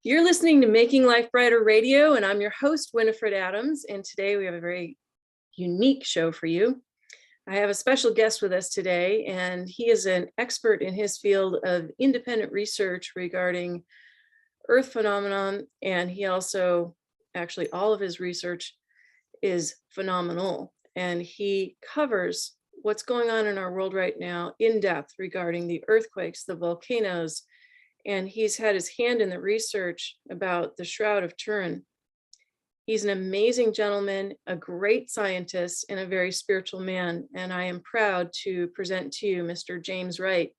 You're listening to Making Life Brighter Radio, and I'm your host, Winifred Adams. And today we have a very unique show for you. I have a special guest with us today, and he is an expert in his field of independent research regarding Earth phenomenon. And he also, actually, all of his research is phenomenal. And he covers what's going on in our world right now in depth regarding the earthquakes, the volcanoes, and he's had his hand in the research about the Shroud of Turin. He's an amazing gentleman, a great scientist, and a very spiritual man. And I am proud to present to you Mr. James Wright.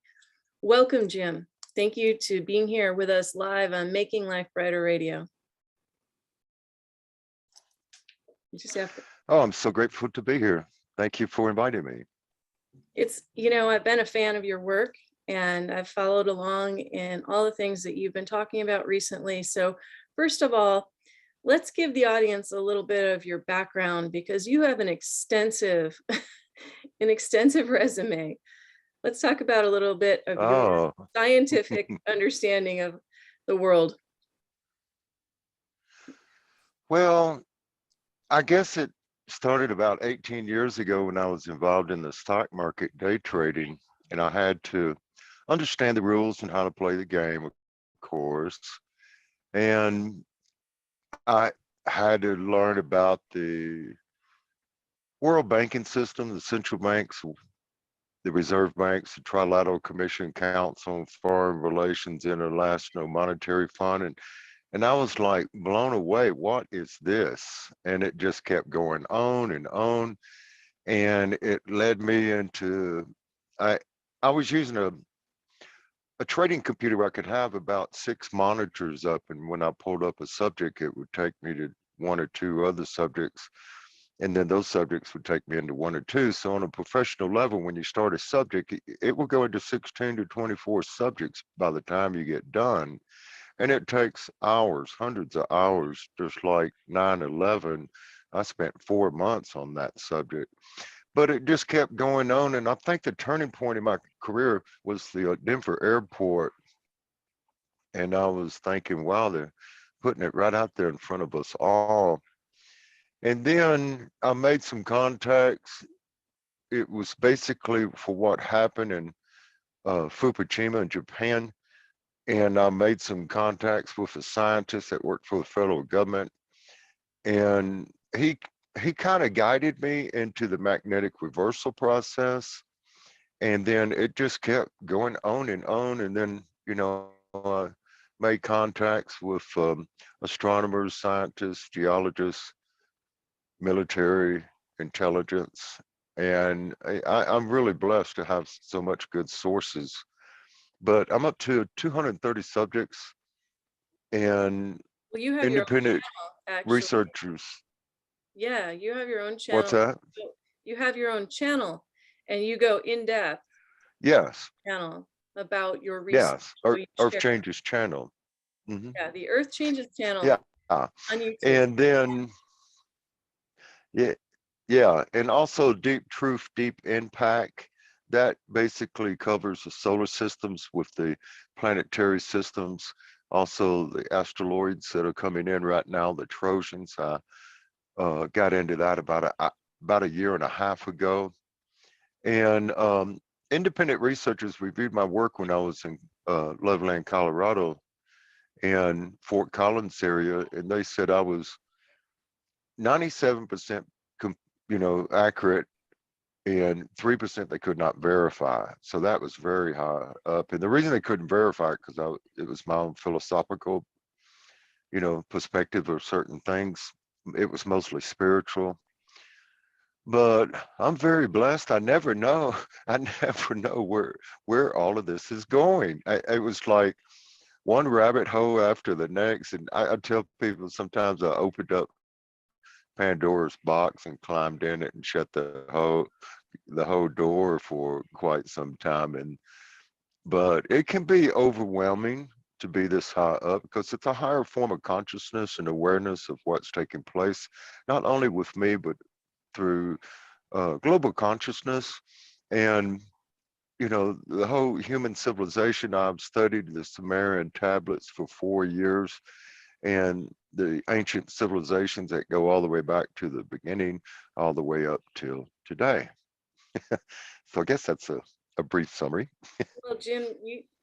Welcome, Jim. Thank you to being here with us live on Making Life Brighter Radio. You just have to... Oh, I'm so grateful to be here. Thank you for inviting me. It's, you know, I've been a fan of your work, and I've followed along in all the things that you've been talking about recently. So first of all, let's give the audience a little bit of your background, because you have an extensive, resume. Let's talk about a little bit of your scientific understanding of the world. Well, I guess it started about 18 years ago when I was involved in the stock market day trading, and I had to understand the rules and how to play the game, of course. And I had to learn about the world banking system, the central banks, the reserve banks, the Trilateral Commission, Council on Foreign Relations, International Monetary Fund. And I was like blown away. What is this? And it just kept going on and on. And it led me into, I was using a trading computer where I could have about 6 monitors up, and when I pulled up a subject, it would take me to 1 or 2 other subjects, and then those subjects would take me into 1 or 2. So on a professional level, when you start a subject, it will go into 16 to 24 subjects by the time you get done, and it takes hours, hundreds of hours. Just like 9/11, I spent 4 months on that subject. But it just kept going on. And I think the turning point in my career was the Denver airport. And I was thinking, wow, they're putting it right out there in front of us all. And then I made some contacts. It was basically for what happened in Fukushima in Japan. And I made some contacts with a scientist that worked for the federal government. And he kind of guided me into the magnetic reversal process. And then it just kept going on. And then, you know, I made contacts with astronomers, scientists, geologists, military intelligence. And I'm really blessed to have so much good sources. But I'm up to 230 subjects and well, you have independent your own channel, researchers. Yeah, you have your own channel. What's that? You have your own channel, and you go in depth. Yes. Channel about your research. Yes, Earth Changes channel. Mm-hmm. Yeah, the Earth Changes channel. Yeah. On YouTube. And then, yeah, and also Deep Truth, Deep Impact. That basically covers the solar systems with the planetary systems, also the asteroids that are coming in right now, the Trojans. I got into that about a year and a half ago. And independent researchers reviewed my work when I was in Loveland, Colorado, and Fort Collins area, and they said I was 97% accurate, and 3% they could not verify. So that was very high up. And the reason they couldn't verify it because it was my own philosophical, perspective of certain things. It was mostly spiritual. But I'm very blessed. I never know where all of this is going. It was like one rabbit hole after the next. And I tell people sometimes I opened up Pandora's box and climbed in it and shut the whole door for quite some time. But it can be overwhelming to be this high up because it's a higher form of consciousness and awareness of what's taking place, not only with me, but through global consciousness. And the whole human civilization. I've studied the Sumerian tablets for 4 years, and the ancient civilizations that go all the way back to the beginning, all the way up till today. So I guess that's a brief summary. Well, Jim,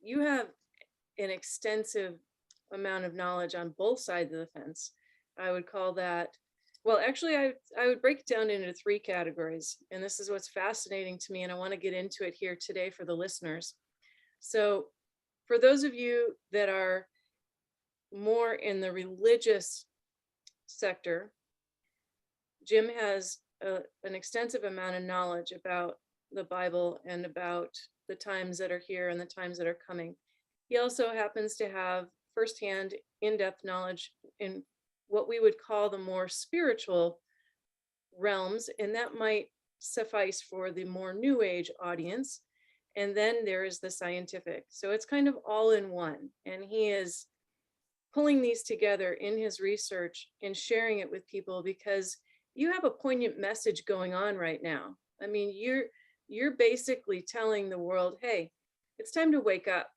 you have an extensive amount of knowledge on both sides of the fence. I would call that, well, actually, I would break it down into three categories. And this is what's fascinating to me. And I want to get into it here today for the listeners. So for those of you that are more in the religious sector, Jim has an extensive amount of knowledge about the Bible and about the times that are here and the times that are coming. He also happens to have firsthand, in-depth knowledge in what we would call the more spiritual realms, and that might suffice for the more new age audience. And then there is the scientific. So it's kind of all in one. And he is pulling these together in his research and sharing it with people because you have a poignant message going on right now. I mean, you're basically telling the world, hey, it's time to wake up.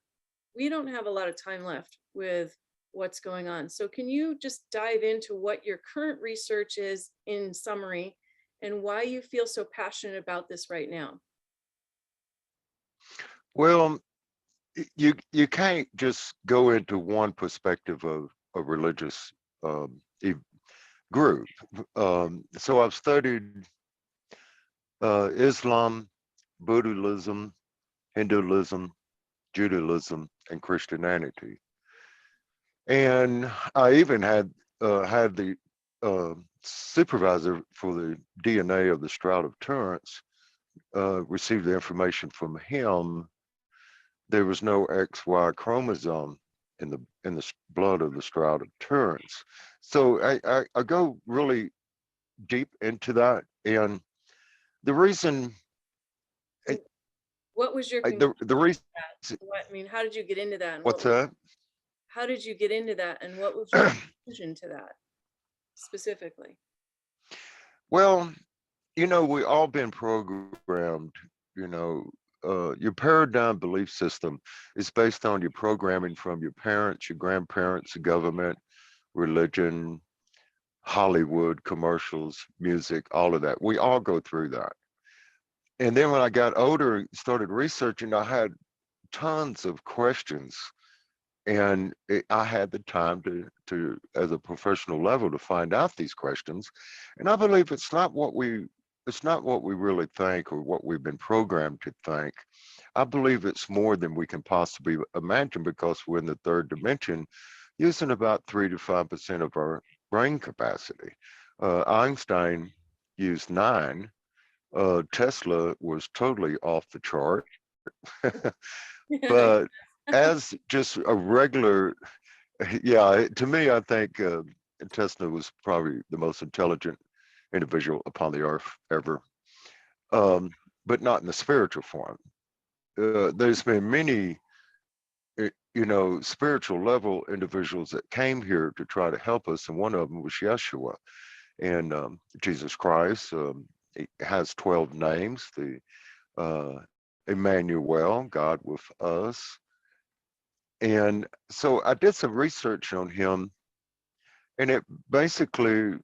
We don't have a lot of time left with what's going on. So can you just dive into what your current research is in summary and why you feel so passionate about this right now? Well, you can't just go into one perspective of a religious group. So I've studied Islam, Buddhism, Hinduism, Judaism, and Christianity. And I even had the supervisor for the DNA of the Shroud of Turin, received the information from him. There was no XY chromosome in the blood of the Shroud of Turin. So I go really deep into that, and the reason What was your the reason what I mean, how did you get into that? And what's that? How did you get into that? And what was your conclusion to that specifically? Well, we all been programmed. you know your paradigm belief system is based on your programming from your parents, your grandparents, the government, religion, Hollywood, commercials, music, all of that. We all go through that. And then when I got older, started researching, I had tons of questions, and I had the time to as a professional level to find out these questions. And I believe it's not what we really think or what we've been programmed to think. I believe it's more than we can possibly imagine, because we're in the third dimension, using about 3 to 5% of our brain capacity. Einstein used 9. Tesla was totally off the chart. But as just a regular, yeah, to me, I think Tesla was probably the most intelligent individual upon the earth ever, but not in the spiritual form. There's been many, spiritual level individuals that came here to try to help us, and one of them was Yeshua. And Jesus Christ, it has 12 names. The Emmanuel, God with us. And so I did some research on him, and it basically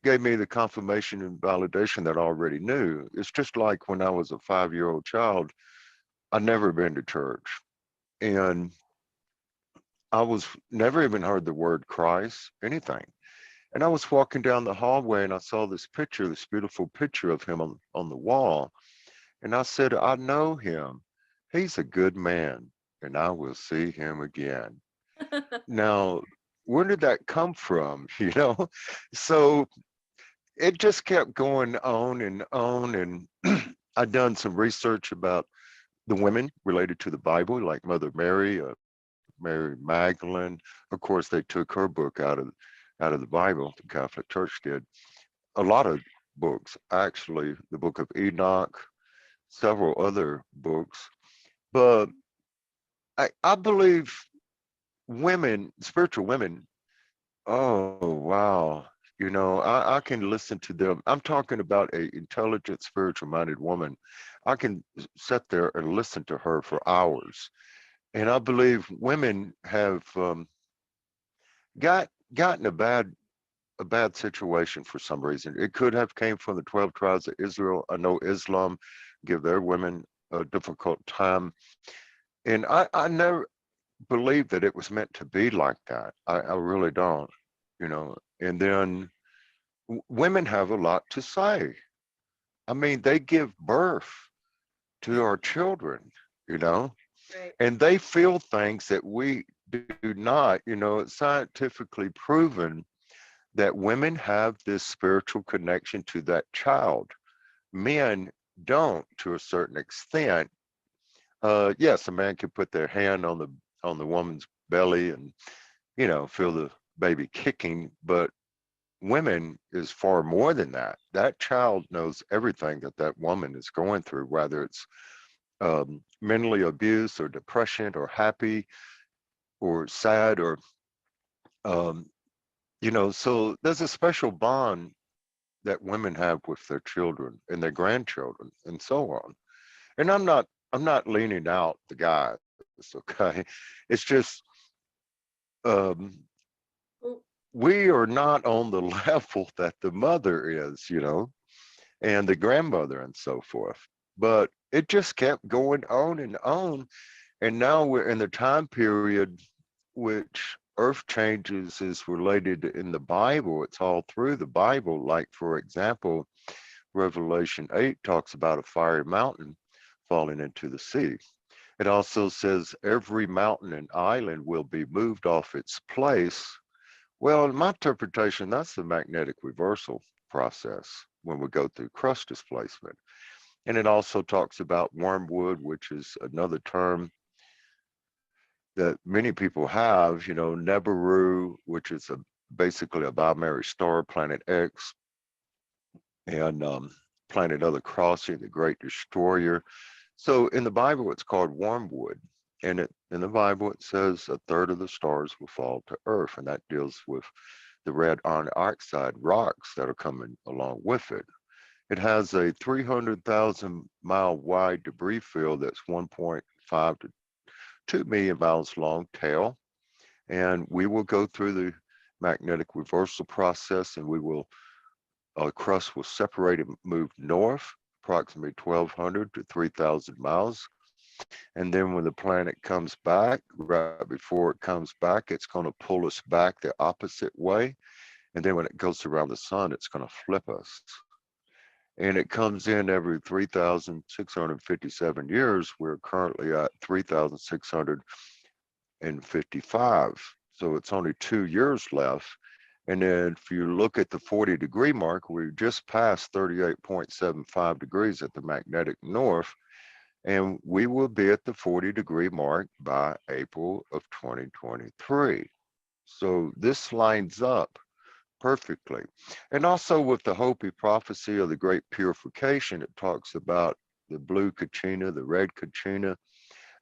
gave me the confirmation and validation that I already knew. It's just like when I was a 5-year-old child, I'd never been to church. And I was never even heard the word Christ, anything. And I was walking down the hallway and I saw this picture, this beautiful picture of him on the wall. And I said, I know him. He's a good man, and I will see him again. Now, where did that come from? So it just kept going on and on. And I'd done some research about the women related to the Bible, like Mother Mary, Mary Magdalene. Of course, they took her book out of the Bible. The Catholic Church did. A lot of books, actually, the Book of Enoch, several other books. But I believe women, spiritual women, oh wow, I can listen to them. I'm talking about a intelligent, spiritual minded woman. I can sit there and listen to her for hours. And I believe women have gotten a bad situation for some reason. It could have came from the 12 tribes of Israel. I know Islam give their women a difficult time. And I never believed that it was meant to be like that. I really don't, And then women have a lot to say. I mean, they give birth to our children, you know, Right. and they feel things that we do not. It's scientifically proven that women have this spiritual connection to that child. Men don't to a certain extent. Yes, a man can put their hand on the woman's belly and feel the baby kicking, but women is far more than that. That child knows everything that that woman is going through, whether it's mentally abused or depression or happy or sad or um, so there's a special bond that women have with their children and their grandchildren and so on. And I'm not leaning out the guys, okay? It's just um, Well, we are not on the level that the mother is, and the grandmother and so forth. But it just kept going on and on. And now we're in the time period which earth changes is related in the Bible. It's all through the Bible. Like, for example, Revelation 8 talks about a fiery mountain falling into the sea. It also says every mountain and island will be moved off its place. Well, in my interpretation, that's the magnetic reversal process when we go through crust displacement. And it also talks about wormwood, which is another term that many people have, Nebaru, which is basically a binary star, planet X, and planet Other Crossing, the Great Destroyer. So in the Bible, it's called wormwood. And in the Bible, it says a third of the stars will fall to Earth, and that deals with the red iron oxide rocks that are coming along with it. It has a 300,000 mile wide debris field that's 1.5 to 2 million miles long tail. And we will go through the magnetic reversal process and crust will separate and move north, approximately 1,200 to 3,000 miles. And then when the planet comes back, right before it comes back, it's going to pull us back the opposite way. And then when it goes around the sun, it's going to flip us. And it comes in every 3,657 years. We're currently at 3,655. So it's only 2 years left. And then if you look at the 40-degree mark, we just passed 38.75 degrees at the magnetic north. And we will be at the 40-degree mark by April of 2023. So this lines up perfectly. And also with the Hopi prophecy of the great purification, it talks about the blue Kachina, the red Kachina.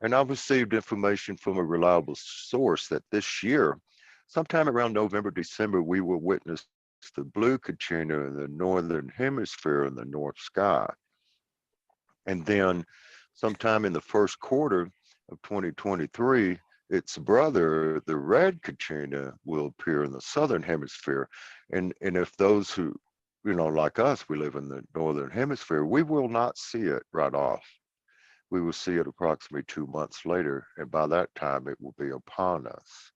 And I've received information from a reliable source that this year, sometime around November, December, we will witness the blue Kachina in the northern hemisphere in the north sky. And then sometime in the first quarter of 2023, its brother, the red Kachina, will appear in the southern hemisphere. And if those who, like us, we live in the northern hemisphere, we will not see it right off. We will see it approximately 2 months later. And by that time, it will be upon us.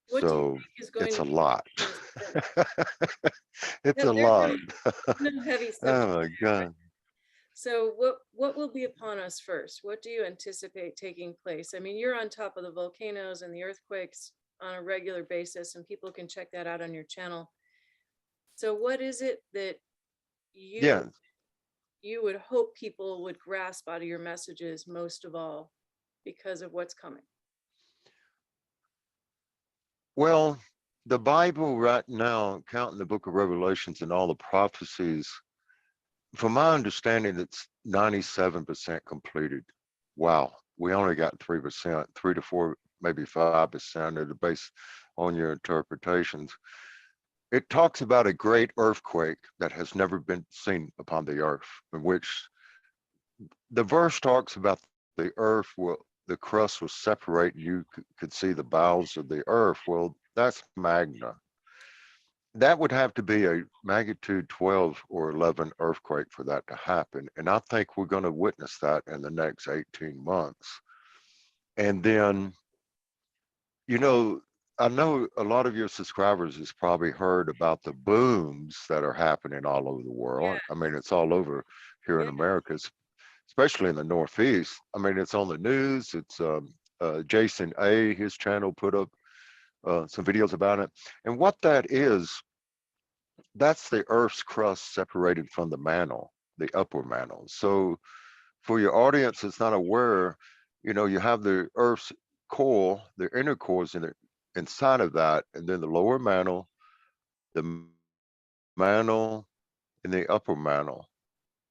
what do you So think is going it's to a be lot. first? It's No, a they're lot. no heavy Oh subject. my God. So what will be upon us first? What do you anticipate taking place? I mean, you're on top of the volcanoes and the earthquakes on a regular basis, and people can check that out on your channel. So what is it that you Yeah. you would hope people would grasp out of your messages most of all because of what's coming? Well, the Bible right now, counting the book of Revelations and all the prophecies, from my understanding, it's 97% completed. Wow. We only got 3%, 3 to 4, maybe 5% of the based on your interpretations. it talks about a great earthquake that has never been seen upon the earth, in which the verse talks about the earth will, the crust will separate, and you could see the bowels of the earth. Well, that's magna. That would have to be a magnitude 12 or 11 earthquake for that to happen. And I think we're going to witness that in the next 18 months. And then, you know, I know a lot of your subscribers has probably heard about the booms that are happening all over the world. I Yeah, mean, it's all over here in yeah, America, especially in the Northeast. I mean, it's on the news. It's Jason A, his channel put up some videos about it. And what that is, that's the Earth's crust separated from the mantle, the upper mantle. So for your audience that's not aware, you know, you have the Earth's core, the inner cores in it, inside of that, and then the lower mantle, the mantle, and the upper mantle,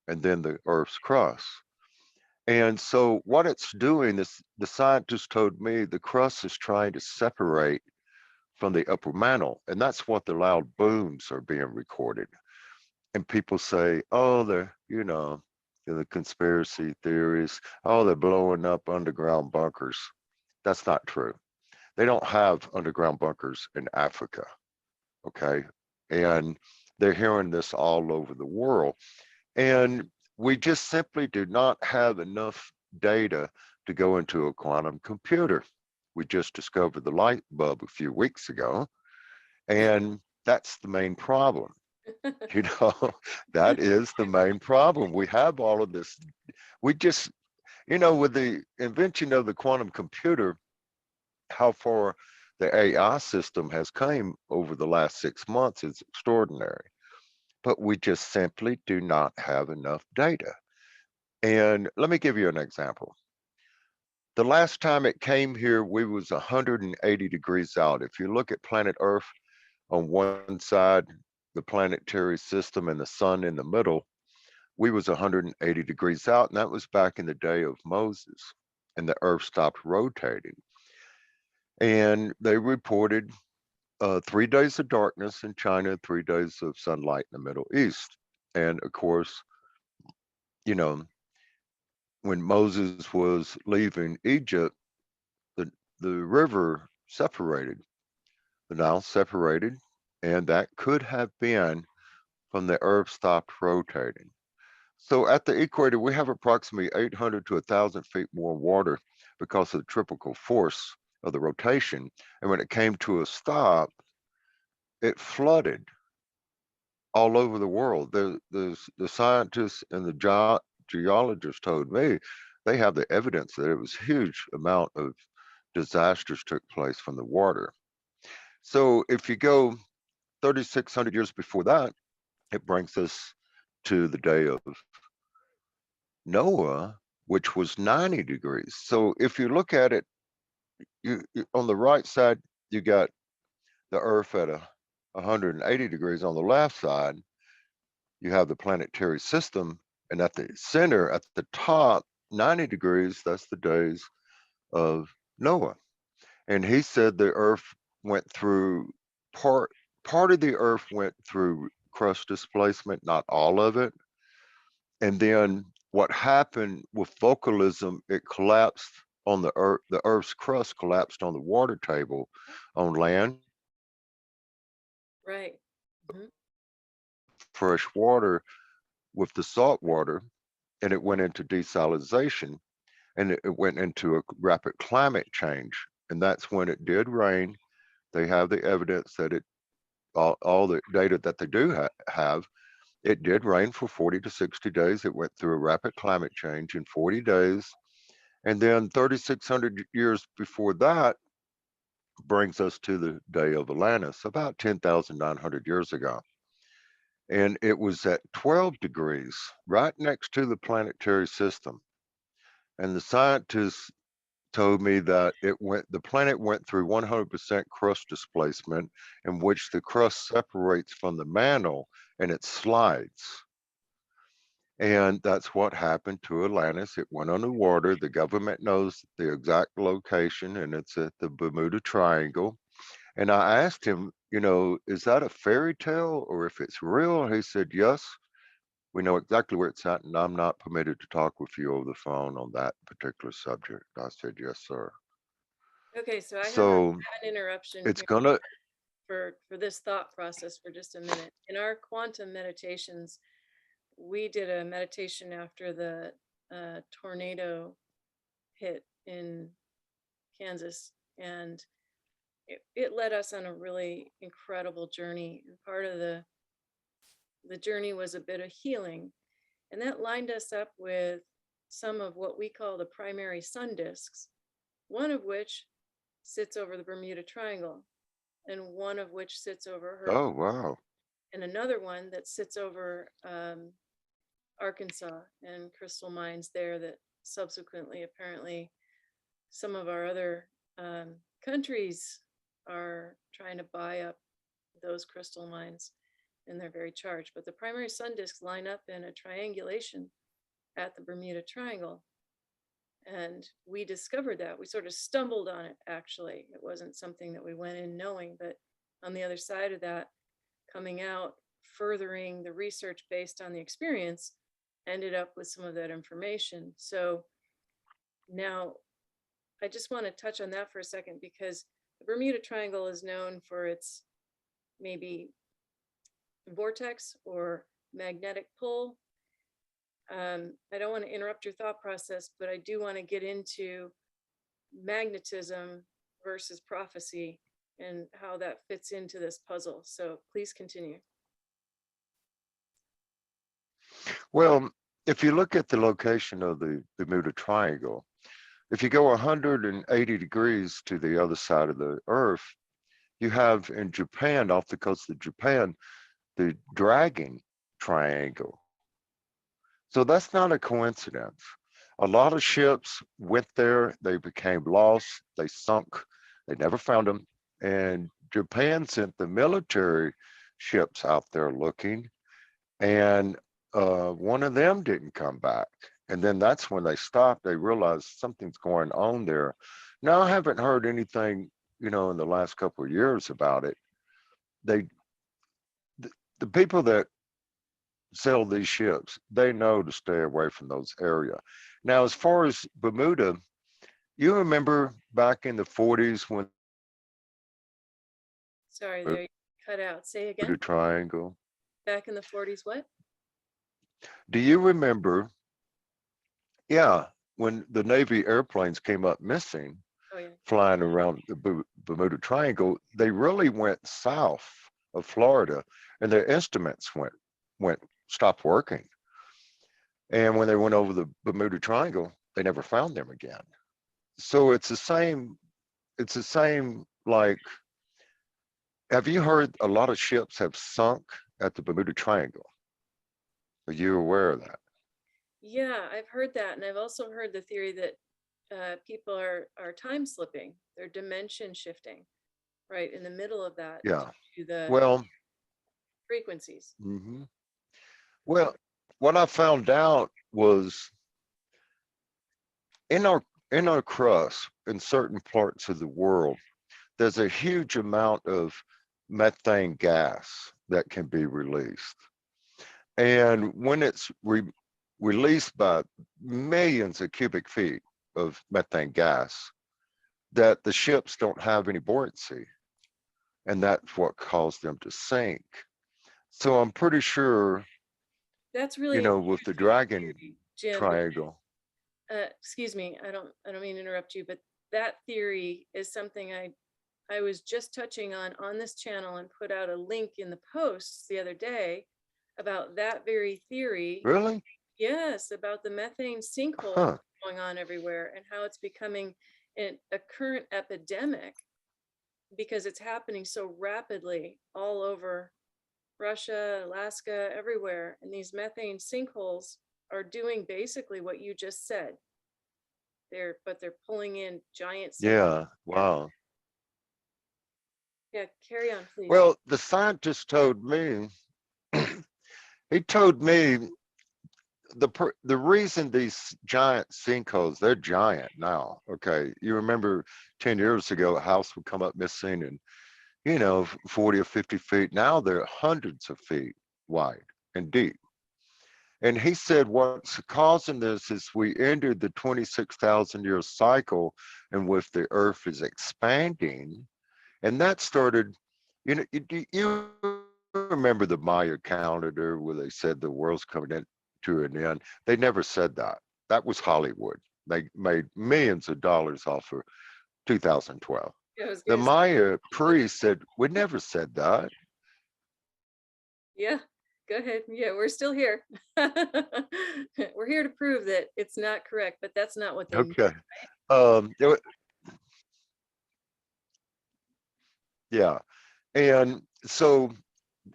and then the Earth's crust. And so what it's doing is, the scientists told me, the crust is trying to separate from the upper mantle, and that's what the loud booms are being recorded. And people say, oh, they're, you know, the conspiracy theories, oh, they're blowing up underground bunkers. That's not true. They don't have underground bunkers in Africa, okay? And they're hearing this all over the world. And we just simply do not have enough data to go into a quantum computer. We just discovered the light bulb a few weeks ago, and that's the main problem. You know, that is the main problem. We have all of this. We just, you know, with the invention of the quantum computer, how far the AI system has come over the last 6 months is extraordinary. But we just simply do not have enough data. And let me give you an example. The last time it came here, we was 180 degrees out. If you look at planet Earth on one side, the planetary system, and the sun in the middle, we was 180 degrees out, and that was back in the day of Moses, and the Earth stopped rotating. And they reported 3 days of darkness in China, 3 days of sunlight in the Middle East. And of course, you know, when Moses was leaving Egypt, the, the river separated, the Nile separated, and that could have been from the Earth stopped rotating. So at the equator, we have approximately 800 to 1,000 feet more water because of the typical force of the rotation. And when it came to a stop, it flooded all over the world. The scientists and the geologists told me they have the evidence that it was huge amount of disasters took place from the water. So if you go 3,600 years before that, it brings us to the day of Noah, which was 90 degrees. So if you look at it, on the right side, you got the Earth at 180 degrees. On the left side, you have the planetary system, and at the center, at the top, 90 degrees, that's the days of Noah. And he said the Earth went through part part of the Earth went through crust displacement, not all of it. And then what happened with volcanism, it collapsed on the Earth's crust collapsed on the water table on land, right. Mhm. fresh water with the salt water, and it went into desalination, and it went into a rapid climate change. And that's when it did rain. They have the evidence that all the data that they do have, it did rain for 40 to 60 days. It went through a rapid climate change in 40 days. And then 3,600 years before that brings us to the day of Atlantis, about 10,900 years ago. And it was at 12 degrees, right next to the planetary system. And the scientists told me that the planet went through 100% crust displacement, in which the crust separates from the mantle and it slides. And that's what happened to Atlantis. It went underwater. The government knows the exact location, and it's at the Bermuda Triangle. And I asked him, is that a fairy tale or if it's real? He said, yes, we know exactly where it's at, and I'm not permitted to talk with you over the phone on that particular subject. I said, yes, sir. Okay, so I have So an interruption it's here gonna, for this thought process for just a minute. In our quantum meditations, we did a meditation after the tornado hit in Kansas, and it led us on a really incredible journey. And part of the journey was a bit of healing, and that lined us up with some of what we call the primary sun disks, one of which sits over the Bermuda Triangle, and one of which sits over her, oh, wow. and another one that sits over Arkansas and crystal mines there that subsequently, apparently, some of our other countries are trying to buy up those crystal mines, and they're very charged. But the primary sun disks line up in a triangulation at the Bermuda Triangle. And we discovered that. We sort of stumbled on it, actually. It wasn't something that we went in knowing, but on the other side of that, coming out, furthering the research based on the experience, ended up with some of that information. So now I just want to touch on that for a second, because the Bermuda Triangle is known for its maybe vortex or magnetic pull. I don't want to interrupt your thought process, but I do want to get into magnetism versus prophecy and how that fits into this puzzle. So please continue. Well, if you look at the location of the Bermuda Triangle, if you go 180 degrees to the other side of the Earth, you have in Japan, off the coast of Japan, the Dragon Triangle. So that's not a coincidence. A lot of ships went there, they became lost, they sunk, they never found them. And Japan sent the military ships out there looking, and one of them didn't come back. And then that's when they stopped. They realized something's going on there. Now, I haven't heard anything, in the last couple of years about it. They, the people that sell these ships, they know to stay away from those areas. Now, as far as Bermuda, you remember back in the 40s when Sorry, the there you cut out. Say Bermuda again. Triangle, Back in the 40s, what? do you remember, yeah, when the Navy airplanes came up missing, Oh, yeah. flying around the Bermuda Triangle, they really went south of Florida, and their instruments went stopped working. And when they went over the Bermuda Triangle, they never found them again. So it's the same. It's the same. Like, have you heard a lot of ships have sunk at the Bermuda Triangle? Are you aware of that? Yeah, I've heard that. And I've also heard the theory that people are time slipping, they're dimension shifting, right? In the middle of that Yeah. to the Well, frequencies. mhm. Well, what I found out was in our in our crust, in certain parts of the world, there's a huge amount of methane gas that can be released. And when it's released by millions of cubic feet of methane gas, that the ships don't have any buoyancy. And that's what caused them to sink. So I'm pretty sure, That's really with the interesting Dragon theory, Jim. Triangle. Excuse me, I don't mean to interrupt you, but that theory is something I was just touching on this channel, and put out a link in the posts the other day about that very theory. Really? Yes, about the methane sinkhole Huh. going on everywhere, and how it's becoming a current epidemic because it's happening so rapidly all over Russia, Alaska, everywhere. And these methane sinkholes are doing basically what you just said. They're pulling in giant sinkhole. Yeah. Wow. Yeah, carry on, please. Well, the scientist told me, he told me the reason these giant sinkholes, they're giant now. Okay. You remember 10 years ago, a house would come up missing and you know, 40 or 50 feet. Now they're hundreds of feet wide and deep. And he said what's causing this is we entered the 26,000 year cycle in which the earth is expanding. And that started, you remember the Maya calendar where they said the world's coming in to an end? They never said that. That was Hollywood. They made millions of dollars off of 2012. I was The gonna say, Maya priest said, we never said that. yeah, go ahead. Yeah, we're still here. We're here to prove that it's not correct, but that's not what they meant. Okay. It yeah. And so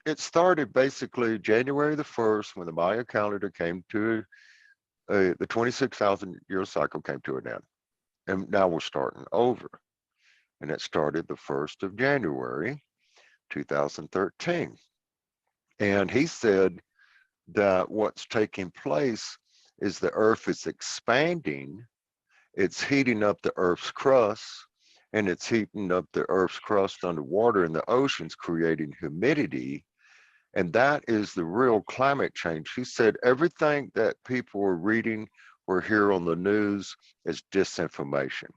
it started basically January the 1st when the Maya calendar came to the 26,000 year cycle came to an end. And now we're starting over. And it started the 1st of January, 2013. And he said that what's taking place is the earth is expanding, it's heating up the earth's crust, and it's heating up the earth's crust underwater in the oceans, creating humidity. And that is the real climate change. He said everything that people are reading or hear on the news is disinformation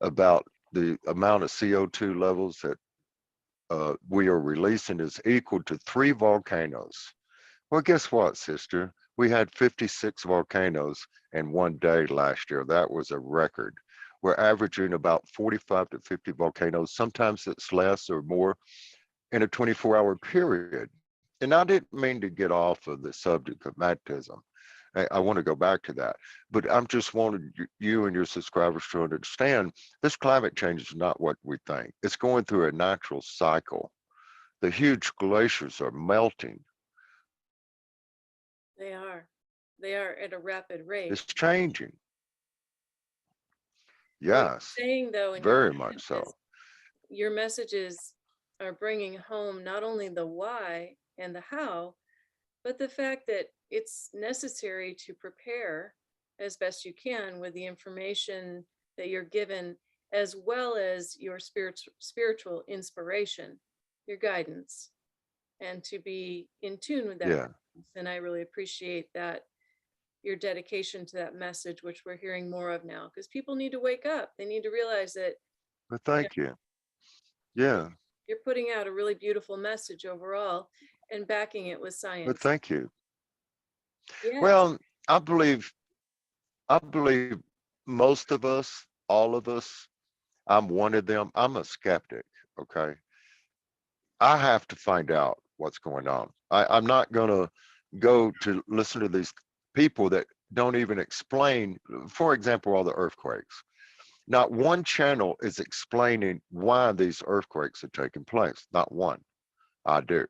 about the amount of CO2 levels that we are releasing is equal to 3 volcanoes. Well, guess what, sister? We had 56 volcanoes in one day last year. That was a record. We're averaging about 45 to 50 volcanoes. Sometimes it's less or more in a 24-hour period. And I didn't mean to get off of the subject of magnetism. I want to go back to that. But I'm just wanting you and your subscribers to understand this climate change is not what we think. It's going through a natural cycle. The huge glaciers are melting. They are. They are at a rapid rate. It's changing. What you're Yes, saying, though, in very much is so. your messages are bringing home not only the why and the how, but the fact that it's necessary to prepare as best you can with the information that you're given, as well as your spiritual inspiration, your guidance, and to be in tune with that Yeah. guidance. And I really appreciate that, your dedication to that message, which we're hearing more of now, because people need to wake up. They need to realize that, But you know, thank you. Yeah. you're putting out a really beautiful message overall and backing it with But science. thank you. Yes. Well, I believe I believe most of us, all of us, I'm one of them. I'm a skeptic. Okay. I have to find out what's going on. I'm not gonna go to listen to these people that don't even explain, for example, all the earthquakes. Not one channel is explaining why these earthquakes are taking place. Not one. I do.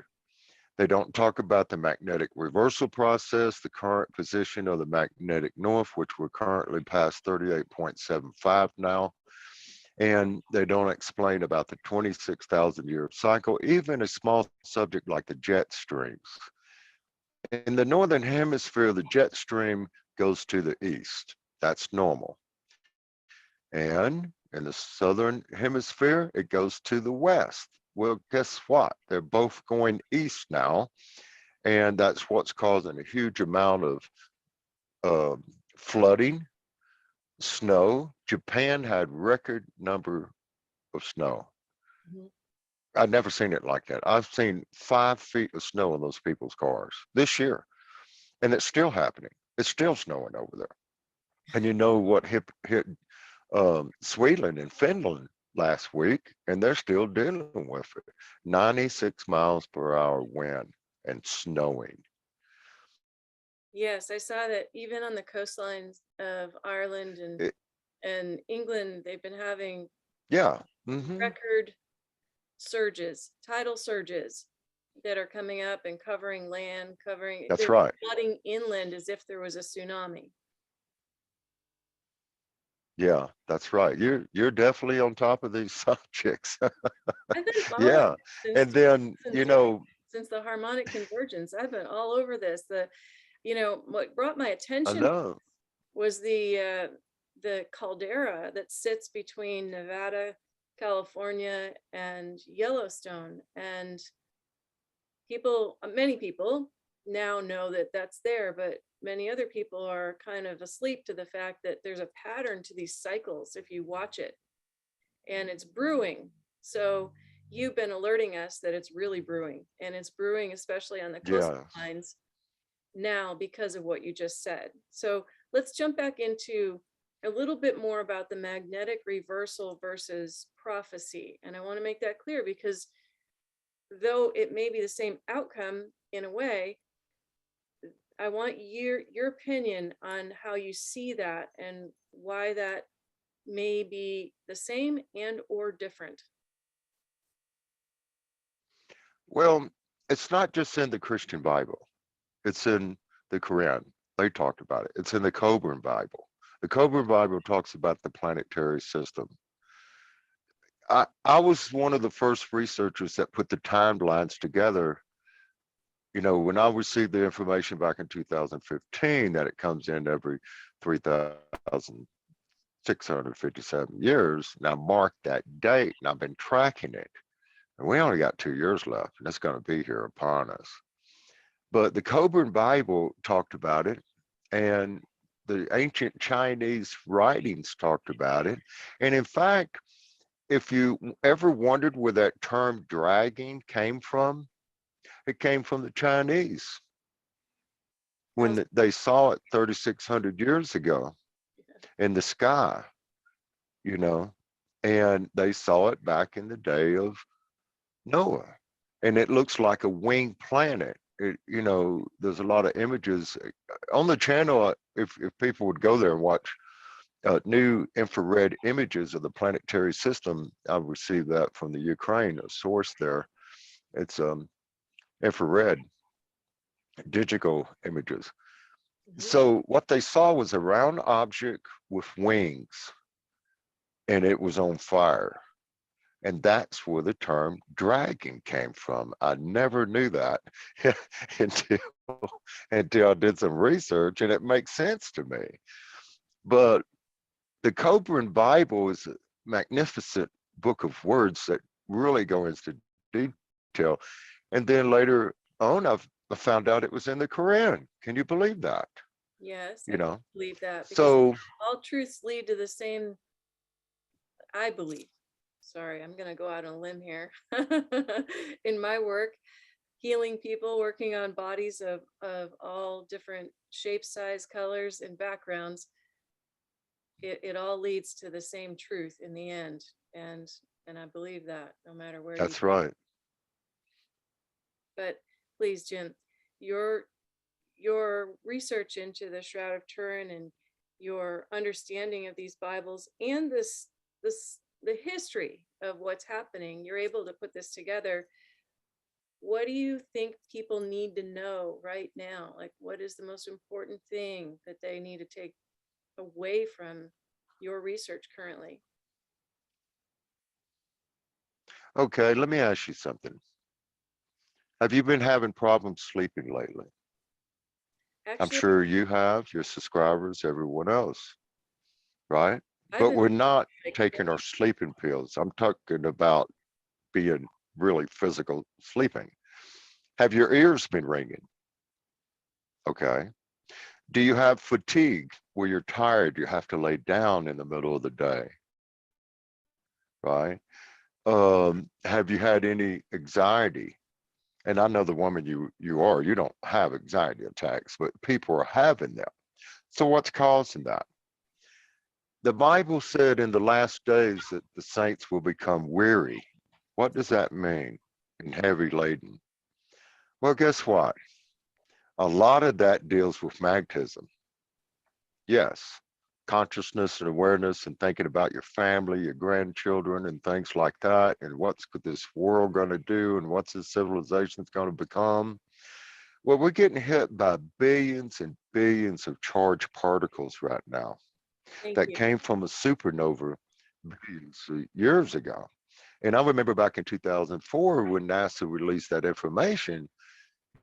They don't talk about the magnetic reversal process, the current position of the magnetic north, which we're currently past 38.75 now. And they don't explain about the 26,000 year cycle, even a small subject like the jet streams. In the northern hemisphere, the jet stream goes to the east. That's normal. And in the southern hemisphere, it goes to the west. Well, guess what? They're both going east now. And that's what's causing a huge amount of flooding, snow. Japan had record number of snow. Mhm. I've never seen it like that. I've seen 5 feet of snow in those people's cars this year, and it's still happening. It's still snowing over there. And you know what hit Sweden and Finland last week, and they're still dealing with it. 96 miles per hour wind and snowing. Yes, I saw that even on the coastlines of Ireland It, and England, they've been having yeah. Hmm. record surges, tidal surges that are coming up and covering land, That's they're right. flooding inland as if there was a tsunami. Yeah, that's right. You're definitely on top of these subjects. I've been following Yeah. since And then, 2010, since the harmonic convergence. I've been all over this. What brought my I attention know. was the caldera that sits between Nevada, California and Yellowstone. And many people now know that that's there, but many other people are kind of asleep to the fact that there's a pattern to these cycles if you watch it, and it's brewing. So you've been alerting us that it's really brewing, and it's brewing especially on the coastal Yeah. lines now because of what you just said. So let's jump back into a little bit more about the magnetic reversal versus prophecy. And I want to make that clear because though it may be the same outcome in a way, I want your opinion on how you see that and why that may be the same and or different. Well, it's not just in the Christian Bible. It's in the Quran. They talked about it. It's in the Coburn Bible. The Coburn Bible talks about the planetary system. I was one of the first researchers that put the timelines together. You know, when I received the information back in 2015 that it comes in every 3,657 years, and I marked that date and I've been tracking it. And we only got 2 years left, and it's going to be here upon us. But the Coburn Bible talked about it, and the ancient Chinese writings talked about it. And in fact, if you ever wondered where that term dragging came from, it came from the Chinese when they saw it 3,600 years ago in the sky, you know, and they saw it back in the day of Noah. And it looks like a winged planet. You know, there's a lot of images on the channel. If people would go there and watch new infrared images of the planetary system, I've received that from the Ukraine, a source there. It's infrared digital images. So what they saw was a round object with wings, and it was on fire. And that's where the term dragging came from. I never knew that until, until I did some research, and it makes sense to me. But the Coburn Bible is a magnificent book of words that really go into detail. And then later on, I found out it was in the Quran. Can you believe that? Yes, I You know, believe that because so all truths lead to the same, I believe. Sorry, I'm going to go out on a limb here. In my work, healing people, working on bodies of all different shapes, size, colors, and backgrounds, it all leads to the same truth in the end. And I believe that no matter where you that's go. right. But please, Jim, your research into the Shroud of Turin and your understanding of these Bibles and the history of what's happening, you're able to put this together. What do you think people need to know right now? Like, what is the most important thing that they need to take away from your research currently? Okay, let me ask you something. Have you been having problems sleeping lately? I'm Actually, sure you have, your subscribers, everyone else, right? I've But been we're not like, taking our sleeping pills. I'm talking about being really physical sleeping. Have your ears been ringing? Okay. Do you have fatigue where you're tired, you have to lay down in the middle of the day, right? Have you had any anxiety? And I know the woman you don't have anxiety attacks, but people are having them. So what's causing that? The Bible said in the last days that the saints will become weary. What does that mean? And heavy laden. Well, guess what? A lot of that deals with magnetism. Yes, consciousness and awareness and thinking about your family, your grandchildren, and things like that, and what's this world going to do and what's this civilization going to become. Well, we're getting hit by billions and billions of charged particles right now thank that you. came from a supernova billions of years ago. And I remember back in 2004 when NASA released that information,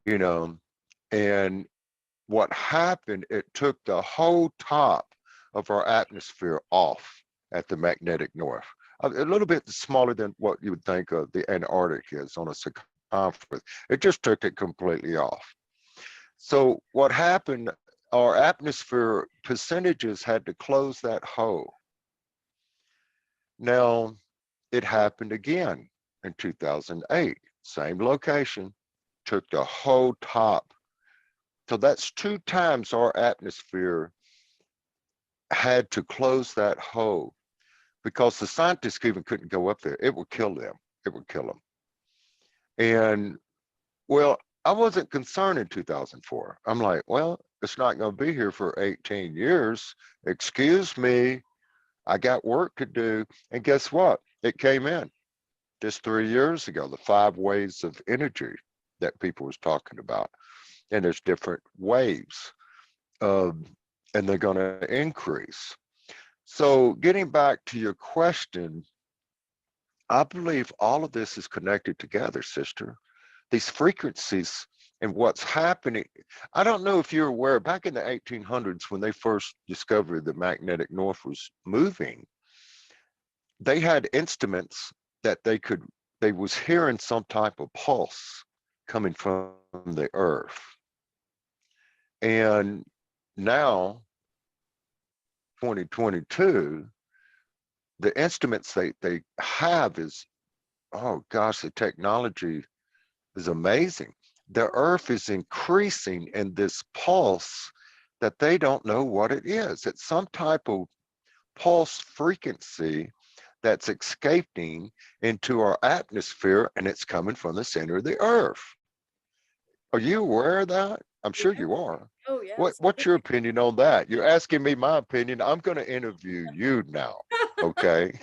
you know, and what happened, it took the whole top of our atmosphere off at the magnetic north. a little bit smaller than what you would think of the Antarctic is on a circumference. It just took it completely off. So what happened, our atmosphere percentages had to close that hole. Now, it happened again in 2008, same location, took the whole top. So that's 2 times our atmosphere had to close that hole because the scientists even couldn't go up there. It would kill them. It would kill them. And well, I wasn't concerned in 2004. I'm like, well, it's not going to be here for 18 years. Excuse me. I got work to do. And guess what? It came in just 3 years ago, the 5 waves of energy that people was talking about. And there's different waves, and they're going to increase. So getting back to your question, I believe all of this is connected together, sister. These frequencies and what's happening. I don't know if you're aware, back in the 1800s, when they first discovered the magnetic north was moving, they had instruments that they was hearing some type of pulse coming from the earth. And now, 2022, the instruments they have is, oh gosh, the technology is amazing. The earth is increasing in this pulse that they don't know what it is. It's some type of pulse frequency that's escaping into our atmosphere, and it's coming from the center of the earth. Are you aware of that? I'm sure Yeah. you are. Oh, yes. What's your opinion on that? You're asking me my opinion. I'm going to interview you now. Okay.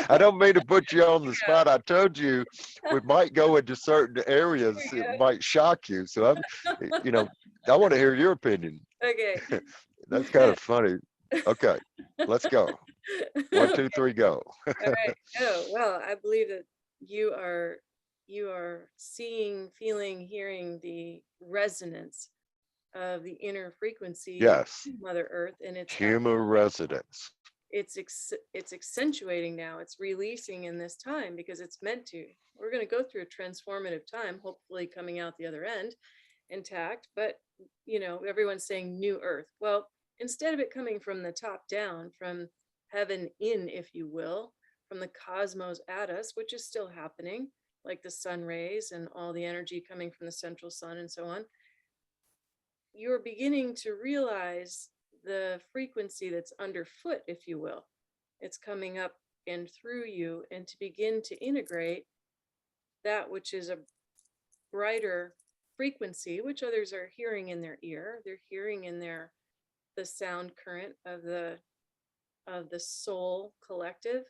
I don't mean to put you on the spot. I told you we might go into certain areas. It might shock you. So you know, I want to hear your opinion. Okay. That's kind of funny. Okay, let's go. 1, 2, 3, go. All right. Oh, well, I believe that you are seeing, feeling, hearing the resonance of the inner frequency of Yes, Mother Earth, and human residence. it's accentuating now. It's releasing in this time because it's meant to. We're going to go through a transformative time, hopefully coming out the other end intact. But everyone's saying new Earth. Well, instead of it coming from the top down, from heaven in, if you will, from the cosmos at us, which is still happening, like the sun rays and all the energy coming from the central sun and so on, you're beginning to realize the frequency that's underfoot, if you will. It's coming up and through you, and to begin to integrate that which is a brighter frequency, which others are hearing in their ear. They're hearing in the sound current of the soul collective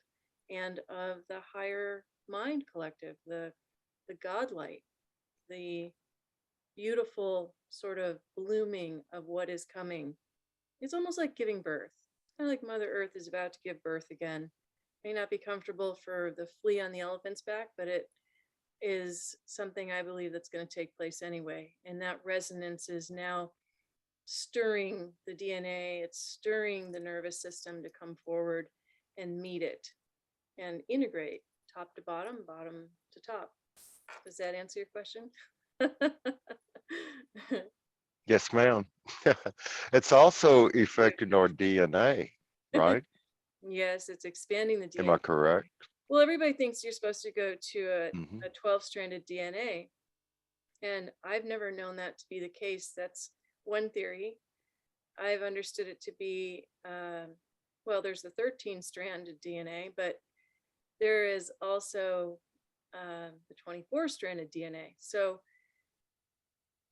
and of the higher mind collective, the God light, the beautiful sort of blooming of what is coming. It's almost like giving birth. It's kind of like Mother Earth is about to give birth again. May not be comfortable for the flea on the elephant's back, but it is something I believe that's going to take place anyway. And that resonance is now stirring the DNA, it's stirring the nervous system to come forward and meet it and integrate top to bottom, bottom to top. Does that answer your question? Yes, ma'am. It's also affecting our DNA, right? Yes, it's expanding the Am I DNA. correct? Well, everybody thinks you're supposed to go to Mhm. a 12-stranded DNA, and I've never known that to be the case. That's one theory. I've understood it to be, well, there's the 13-stranded DNA, but there is also the 24-stranded DNA. So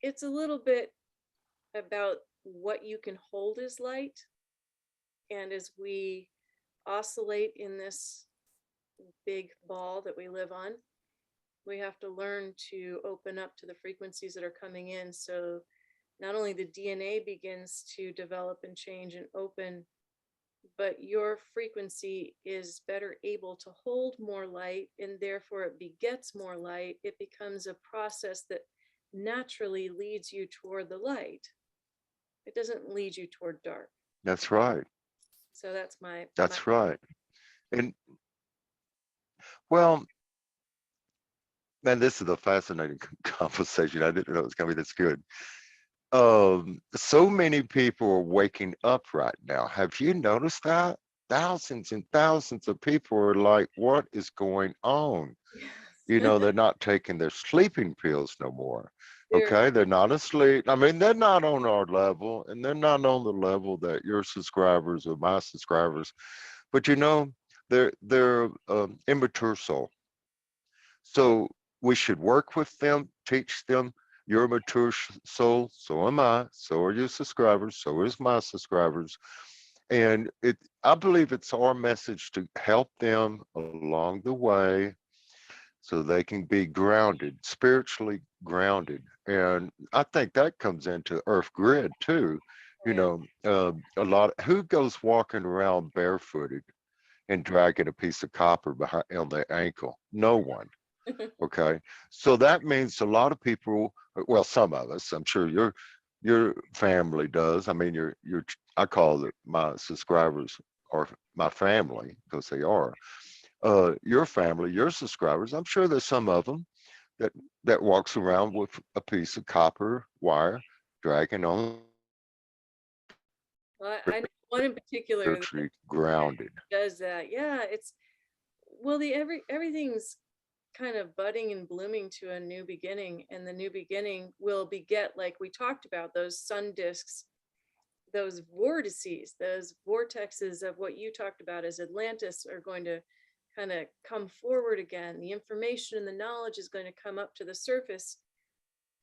it's a little bit about what you can hold as light. And as we oscillate in this big ball that we live on, we have to learn to open up to the frequencies that are coming in. So not only the DNA begins to develop and change and open, but your frequency is better able to hold more light, and therefore it begets more light. It becomes a process that naturally leads you toward the light. It doesn't lead you toward dark. That's right. So that's my That's right. And Well, man, this is a fascinating conversation. I didn't know it was going to be this good. So many people are waking up right now. Have you noticed that? Thousands and thousands of people are like, what is going on? You Yes. know, they're not taking their sleeping pills no more. They're Okay, they're not asleep. I mean, they're not on our level, and they're not on the level that your subscribers or my subscribers. But you know, they're immature soul. So we should work with them, teach them. You're a mature soul, so am I, so are your subscribers, so is my subscribers. And I believe it's our message to help them along the way so they can be grounded, spiritually grounded. And I think that comes into Earth Grid too. oh You yeah. know, a lot, who goes walking around barefooted and dragging a piece of copper behind on their ankle? No one. Okay. So that means a lot of people, well, some of us, I'm sure your family does. I mean, I call it my subscribers or my family because they are. Your family, your subscribers, I'm sure there's some of them that walks around with a piece of copper wire dragging on, Well, I know one in particular that spiritually grounded. does that. Yeah, it's well, everything's kind of budding and blooming to a new beginning, and the new beginning will beget, like we talked about, those sun disks, those vortices, those vortexes of what you talked about as Atlantis are going to kind of come forward again. The information and the knowledge is going to come up to the surface,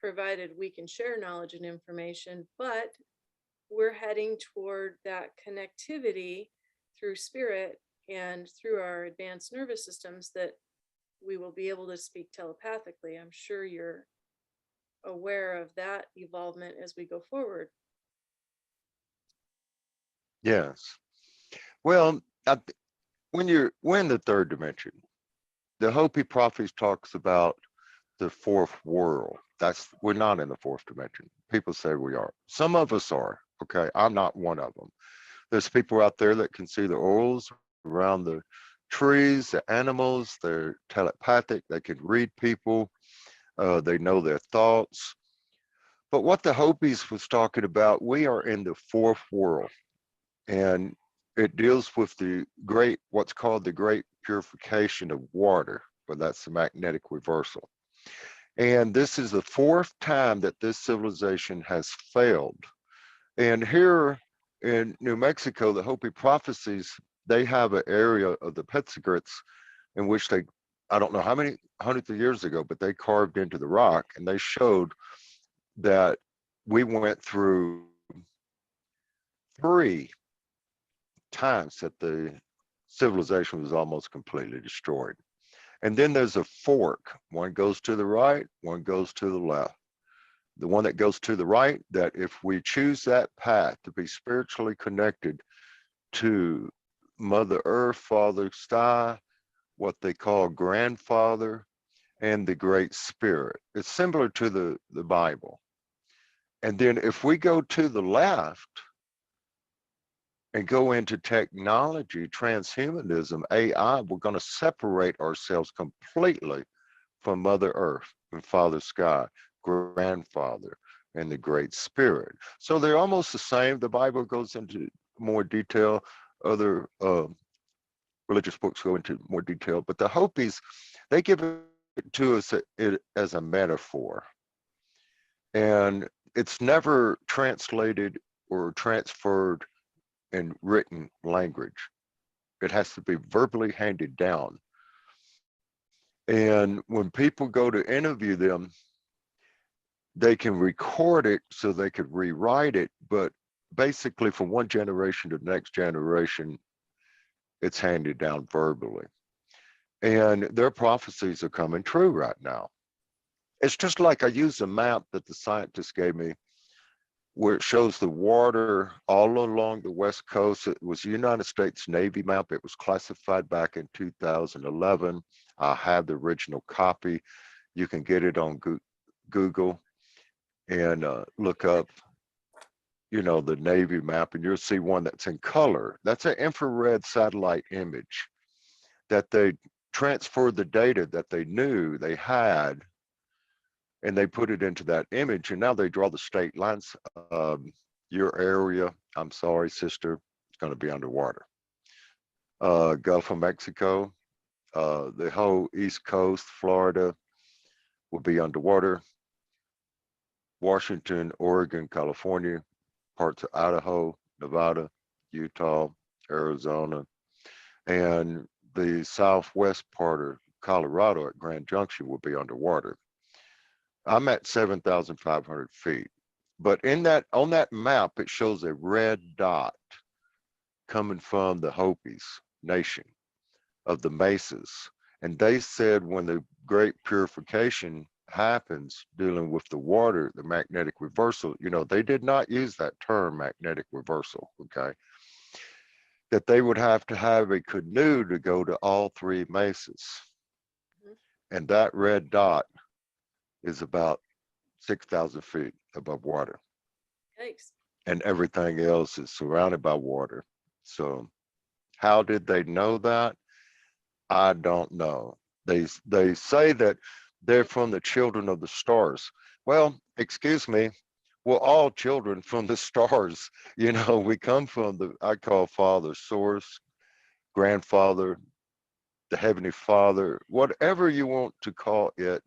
provided we can share knowledge and information. But we're heading toward that connectivity through spirit and through our advanced nervous systems that we will be able to speak telepathically. I'm sure you're aware of that evolvement as we go forward. Yes. Well, we're in the third dimension. The Hopi prophets talks about the fourth world. We're not in the fourth dimension. People say we are. Some of us are. Okay, I'm not one of them. There's people out there that can see the orals around the trees, the animals. They're telepathic. They can read people. They know their thoughts. But what the Hopis was talking about, we are in the fourth world, and it deals with what's called the great purification of water, but that's the magnetic reversal. And this is the fourth time that this civilization has failed. And here in New Mexico, the Hopi prophecies, they have an area of the pet secrets in which I don't know how many hundreds of years ago, but they carved into the rock and they showed that we went through 3 times that the civilization was almost completely destroyed. And then there's a fork. One goes to the right, one goes to the left. The one that goes to the right, that if we choose that path to be spiritually connected to Mother Earth, Father Sky, what they call grandfather, and the Great Spirit. It's similar to the Bible. And then if we go to the left and go into technology, transhumanism, AI, we're going to separate ourselves completely from Mother Earth and Father Sky, grandfather, and the Great Spirit. So they're almost the same. The Bible goes into more detail. Other religious books go into more detail, but the Hopis, they give it to us as a metaphor. And it's never translated or transferred in written language. It has to be verbally handed down. And when people go to interview them, they can record it so they could rewrite it, but basically from one generation to the next generation, it's handed down verbally. And their prophecies are coming true right now. It's just like I used a map that the scientist gave me where it shows the water all along the West Coast. It was a United States Navy map. It was classified back in 2011. I have the original copy. You can get it on Google and look up, the Navy map, and you'll see one that's in color. That's an infrared satellite image that they transfer the data that they knew they had, and they put it into that image, and now they draw the state lines. Your area, I'm sorry, sister, it's going to be underwater. Gulf of Mexico, the whole East Coast, Florida will be underwater. Washington, Oregon, California, parts of Idaho, Nevada, Utah, Arizona, and the southwest part of Colorado at Grand Junction will be underwater. I'm at 7,500 feet. But in that, on that map, it shows a red dot coming from the Hopis nation of the Mesas. And they said when the great purification happens dealing with the water, the magnetic reversal, you know, they did not use that term magnetic reversal, okay? That they would have to have a canoe to go to all three mesas. And that red dot is about 6,000 feet above water. Yikes. And everything else is surrounded by water. So how did they know that? I don't know. They say that they're from the children of the stars. Well, excuse me, we're all children from the stars. You know, we come from the, I call Father source, grandfather, the Heavenly Father, whatever you want to call it.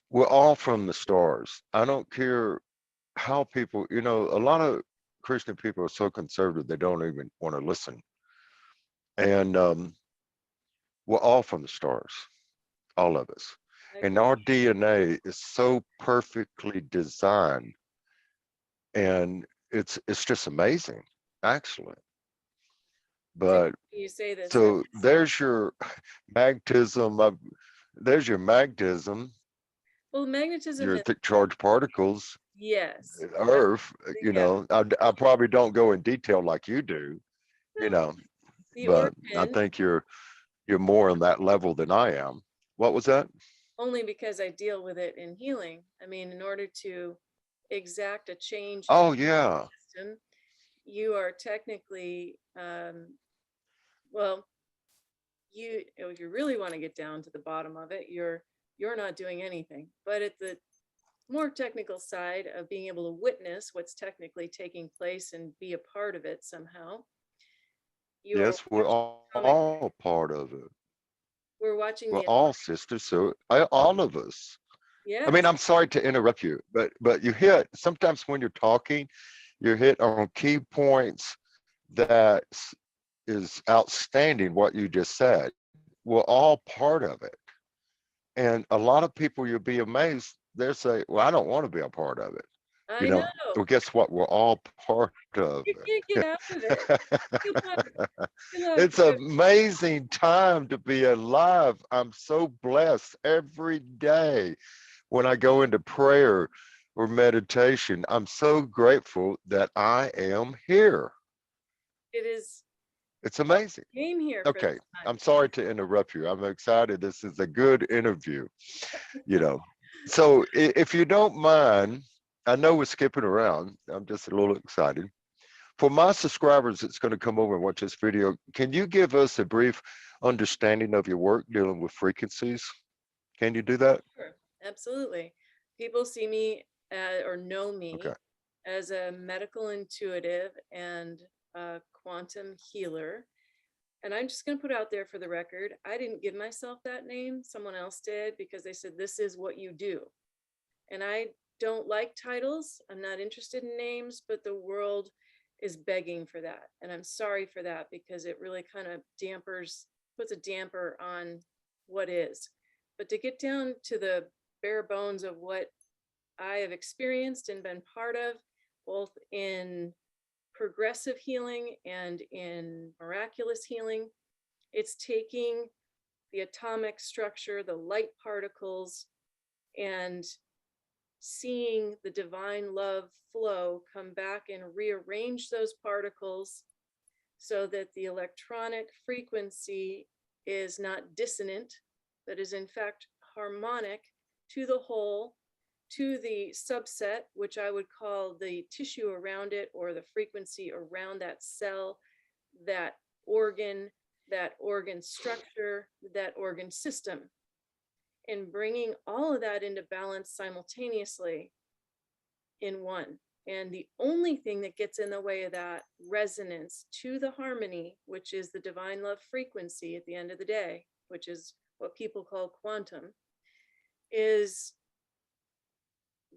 We're all from the stars. I don't care how people, you know, a lot of Christian people are so conservative, they don't even want to listen. And we're all from the stars, all of us. And our DNA is so perfectly designed. And it's just amazing, actually. But You say this. so there's your magnetism. There's your magnetism, Well, magnetism your is, thick charged particles, yes. Earth. You Yeah. know, I probably don't go in detail like you do, you know, The but I origin, think you're more on that level than I am. What was that? only because I deal with it in healing. I mean, in order to exact a change in Oh yeah, the system, you are technically, well, if you really want to get down to the bottom of it, you're not doing anything. But at the more technical side of being able to witness what's technically taking place and be a part of it somehow, you are yes, we're atomic. all part of it. We're watching We're the, all sisters, so all of us. I mean, yes, I'm sorry to interrupt you, but you hit sometimes when you're talking, you hit on key points that is outstanding. What you just said, we're all part of it, and a lot of people, you'll be amazed. They'll say, "Well, I don't want to be a part of it." You I know. know. Well, guess what? We're all part of You can't get out of it. Good luck. it. Good luck. It's an amazing time to be alive. I'm so blessed every day when I go into prayer or meditation. I'm so grateful that I am here. It is, It's amazing. came here for Okay, this time. I'm sorry to interrupt you. I'm excited. This is a good interview, you know. So if you don't mind, I know we're skipping around. I'm just a little excited. For my subscribers that's going to come over and watch this video, can you give us a brief understanding of your work dealing with frequencies? Can you do that? Sure. Absolutely. People see me or know Okay. me as a medical intuitive and a quantum healer. And I'm just going to put out there for the record, I didn't give myself that name. Someone else did because they said, this is what you do. And I don't like titles. I'm not interested in names, but the world is begging for that. And I'm sorry for that because it really kind of puts a damper on what is. But to get down to the bare bones of what I have experienced and been part of, both in progressive healing and in miraculous healing, it's taking the atomic structure, the light particles, and seeing the divine love flow come back and rearrange those particles so that the electronic frequency is not dissonant, but is in fact harmonic to the whole, to the subset, which I would call the tissue around it or the frequency around that cell, that organ, that organ structure, that organ system, and bringing all of that into balance simultaneously in one. And the only thing that gets in the way of that resonance to the harmony, which is the divine love frequency at the end of the day, which is what people call quantum, is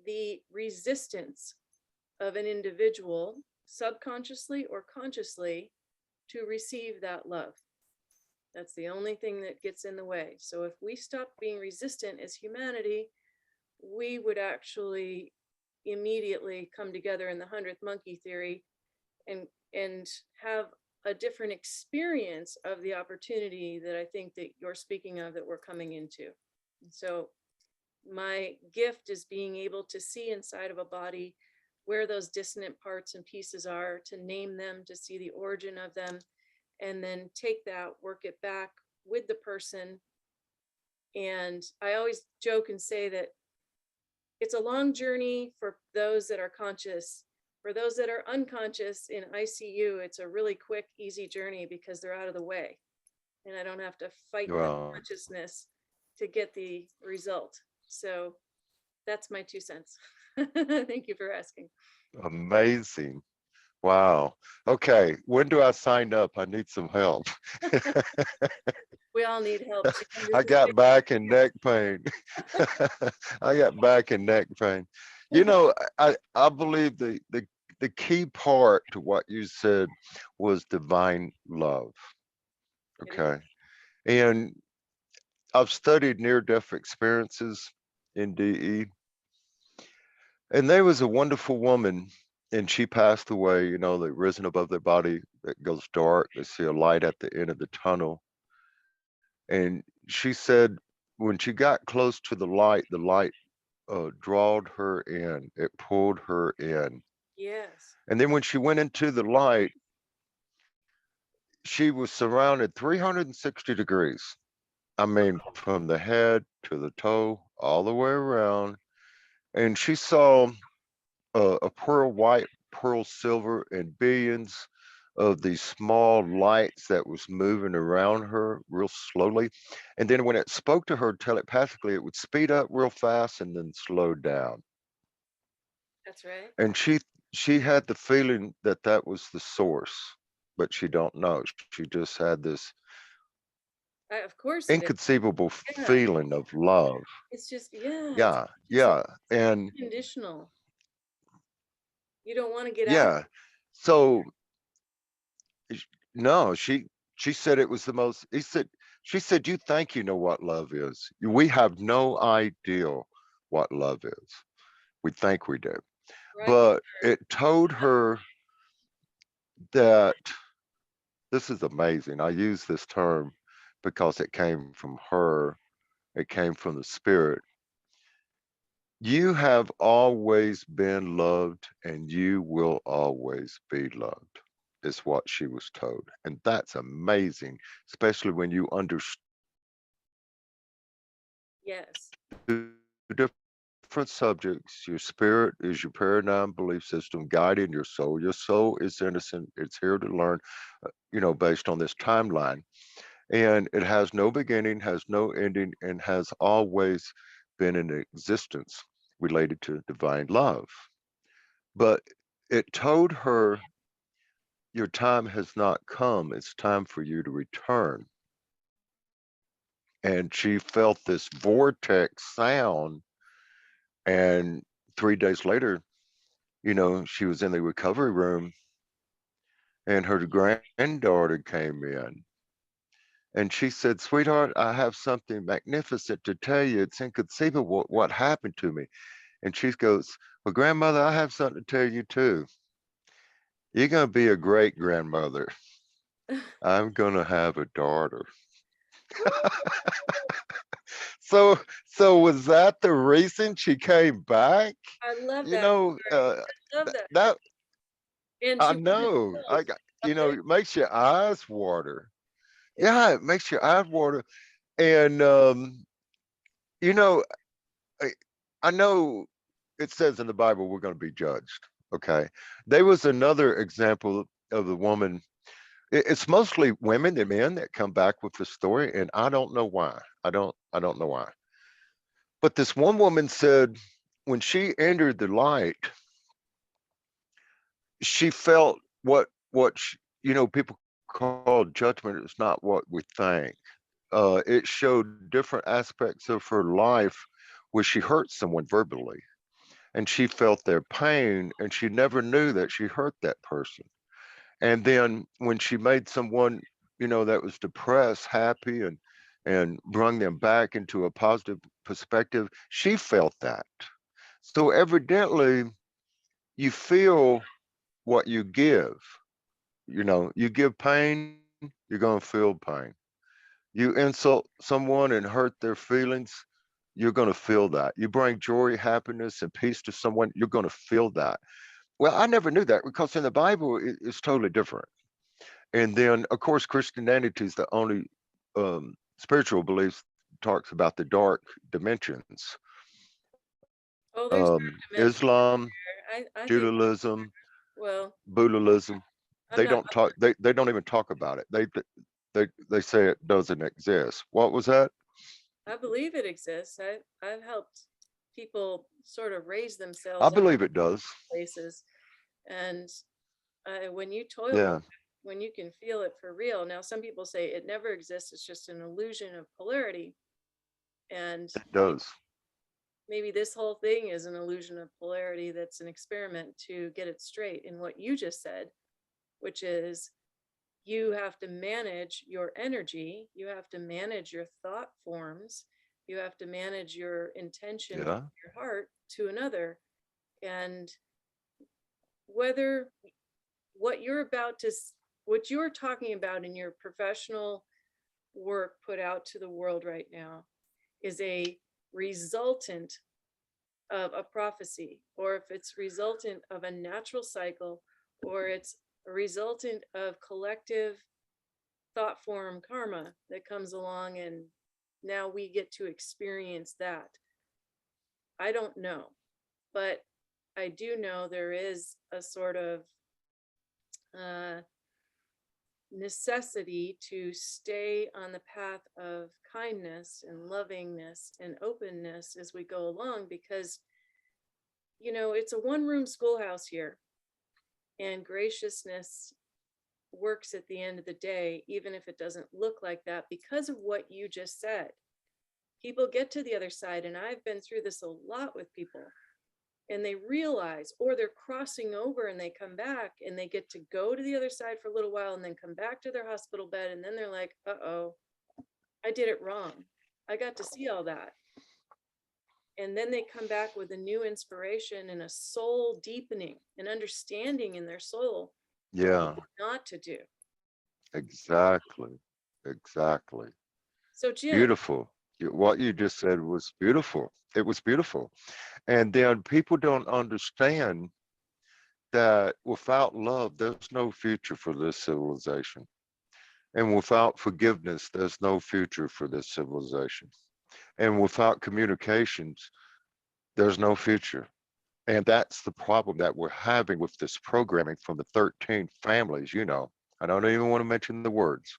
the resistance of an individual, subconsciously or consciously, to receive that love. That's the only thing that gets in the way. So if we stop being resistant as humanity, we would actually immediately come together in the 100th monkey theory and have a different experience of the opportunity that I think that you're speaking of, that we're coming into. So my gift is being able to see inside of a body where those dissonant parts and pieces are, to name them, to see the origin of them, and then take that, work it back with the person. And I always joke and say that it's a long journey for those that are conscious. For those that are unconscious in ICU, it's a really quick, easy journey because they're out of the way. And I don't have to fight my Well, consciousness to get the result. So that's my 2 cents. Thank you for asking. amazing. Wow. Okay. When do I sign up? I need some help. We all need help. I got back and neck pain. I got back and neck pain. You know, I believe the key part to what you said was divine love. Okay. And I've studied near-death experiences in DE, and there was a wonderful woman, and she passed away. You know, they've risen above their body, it goes dark, they see a light at the end of the tunnel. And she said when she got close to the light drawed her in, it pulled her in. Yes. And then when she went into the light, she was surrounded 360 degrees. I mean, from the head to the toe, all the way around. And she saw a pearl white, pearl silver, and billions of these small lights that was moving around her real slowly. And then when it spoke to her telepathically, it would speed up real fast and then slow down. That's right. And she had the feeling that that was the source, but she don't know. She just had this Of course it is. inconceivable Yeah. feeling of love. It's just, yeah, it's Yeah, just yeah. And unconditional. You don't want to get out. yeah. So no, she said it was the most, she said, you think you know what love is. We have no idea what love is. We think we do. Right. But it told her that, this is amazing. I use this term because it came from her, it came from the spirit. You have always been loved and you will always be loved, is what she was told. And that's amazing, especially when you understand Yes. different subjects. Your spirit is your paradigm belief system guiding your soul. Your soul is innocent. It's here to learn, you know, based on this timeline. And it has no beginning, has no ending, and has always been in existence related to divine love. But it told her, your time has not come. It's time for you to return. And she felt this vortex sound. And 3 days later, you know, she was in the recovery room and her granddaughter came in. And she said, sweetheart, I have something magnificent to tell you. It's inconceivable what happened to me. And she goes, well, grandmother, I have something to tell you too. You're going to be a great grandmother. I'm going to have a daughter. So, so was that the reason she came back? I love You that know, story. I love that. that And I she wasn't know. told. You know, Okay. it makes your eyes water. It's Yeah, it makes your eyes water. And you know, I, I know it says in the Bible we're going to be judged. Okay. There was another example of the woman. It's mostly women and men that come back with the story, and I don't know why. I don't know why. But this one woman said when she entered the light, she felt what people call judgment is not what we think. It showed different aspects of her life where she hurt someone verbally, and she felt their pain, and she never knew that she hurt that person. And then when she made someone, that was depressed, happy, and brought them back into a positive perspective, she felt that. So evidently, you feel what you give. You give pain, you're going to feel pain. You insult someone and hurt their feelings, you're going to feel that. You bring joy, happiness, and peace to someone, you're going to feel that. Well, I never knew that because in the Bible, it's totally different. And then, of course, Christianity is the only spiritual belief talks about the dark dimensions. Oh, there's dark dimensions Islam, there. I think, Judaism, well, Buddhism, I'm they not, don't talk. They don't even talk about it. They say it doesn't exist. What was that? I believe it exists. I've helped people sort of raise I themselves up believe it does. places. And when you toil with Yeah, it, when you can feel it for real. Now, some people say it never exists. It's just an illusion of polarity. And it does. maybe this whole thing is an illusion of polarity that's an experiment to get it straight in what you just said, which is you have to manage your energy, you have to manage your thought forms, you have to manage your intention in Yeah, your heart to another. And whether what you're about to, what you're talking about in your professional work put out to the world right now is a resultant of a prophecy, or if it's resultant of a natural cycle, or it's a resultant of collective thought form karma that comes along and now we get to experience that. I don't know, but I do know there is a sort of uh, necessity to stay on the path of kindness and lovingness and openness as we go along, because it's a one room schoolhouse here, and graciousness works at the end of the day, even if it doesn't look like that, because of what you just said. People get to the other side, and I've been through this a lot with people, and they realize, or they're crossing over and they come back and they get to go to the other side for a little while and then come back to their hospital bed, and then they're like, uh-oh, I did it wrong. I got to see all that. And then they come back with a new inspiration and a soul deepening, an understanding in their soul yeah, not to do. exactly, exactly. So, Jim, Beautiful. What you just said was beautiful. It was beautiful. And then people don't understand that without love, there's no future for this civilization. And without forgiveness, there's no future for this civilization. And without communications, there's no future. And that's the problem that we're having with this programming from the 13 families. I don't even want to mention the words.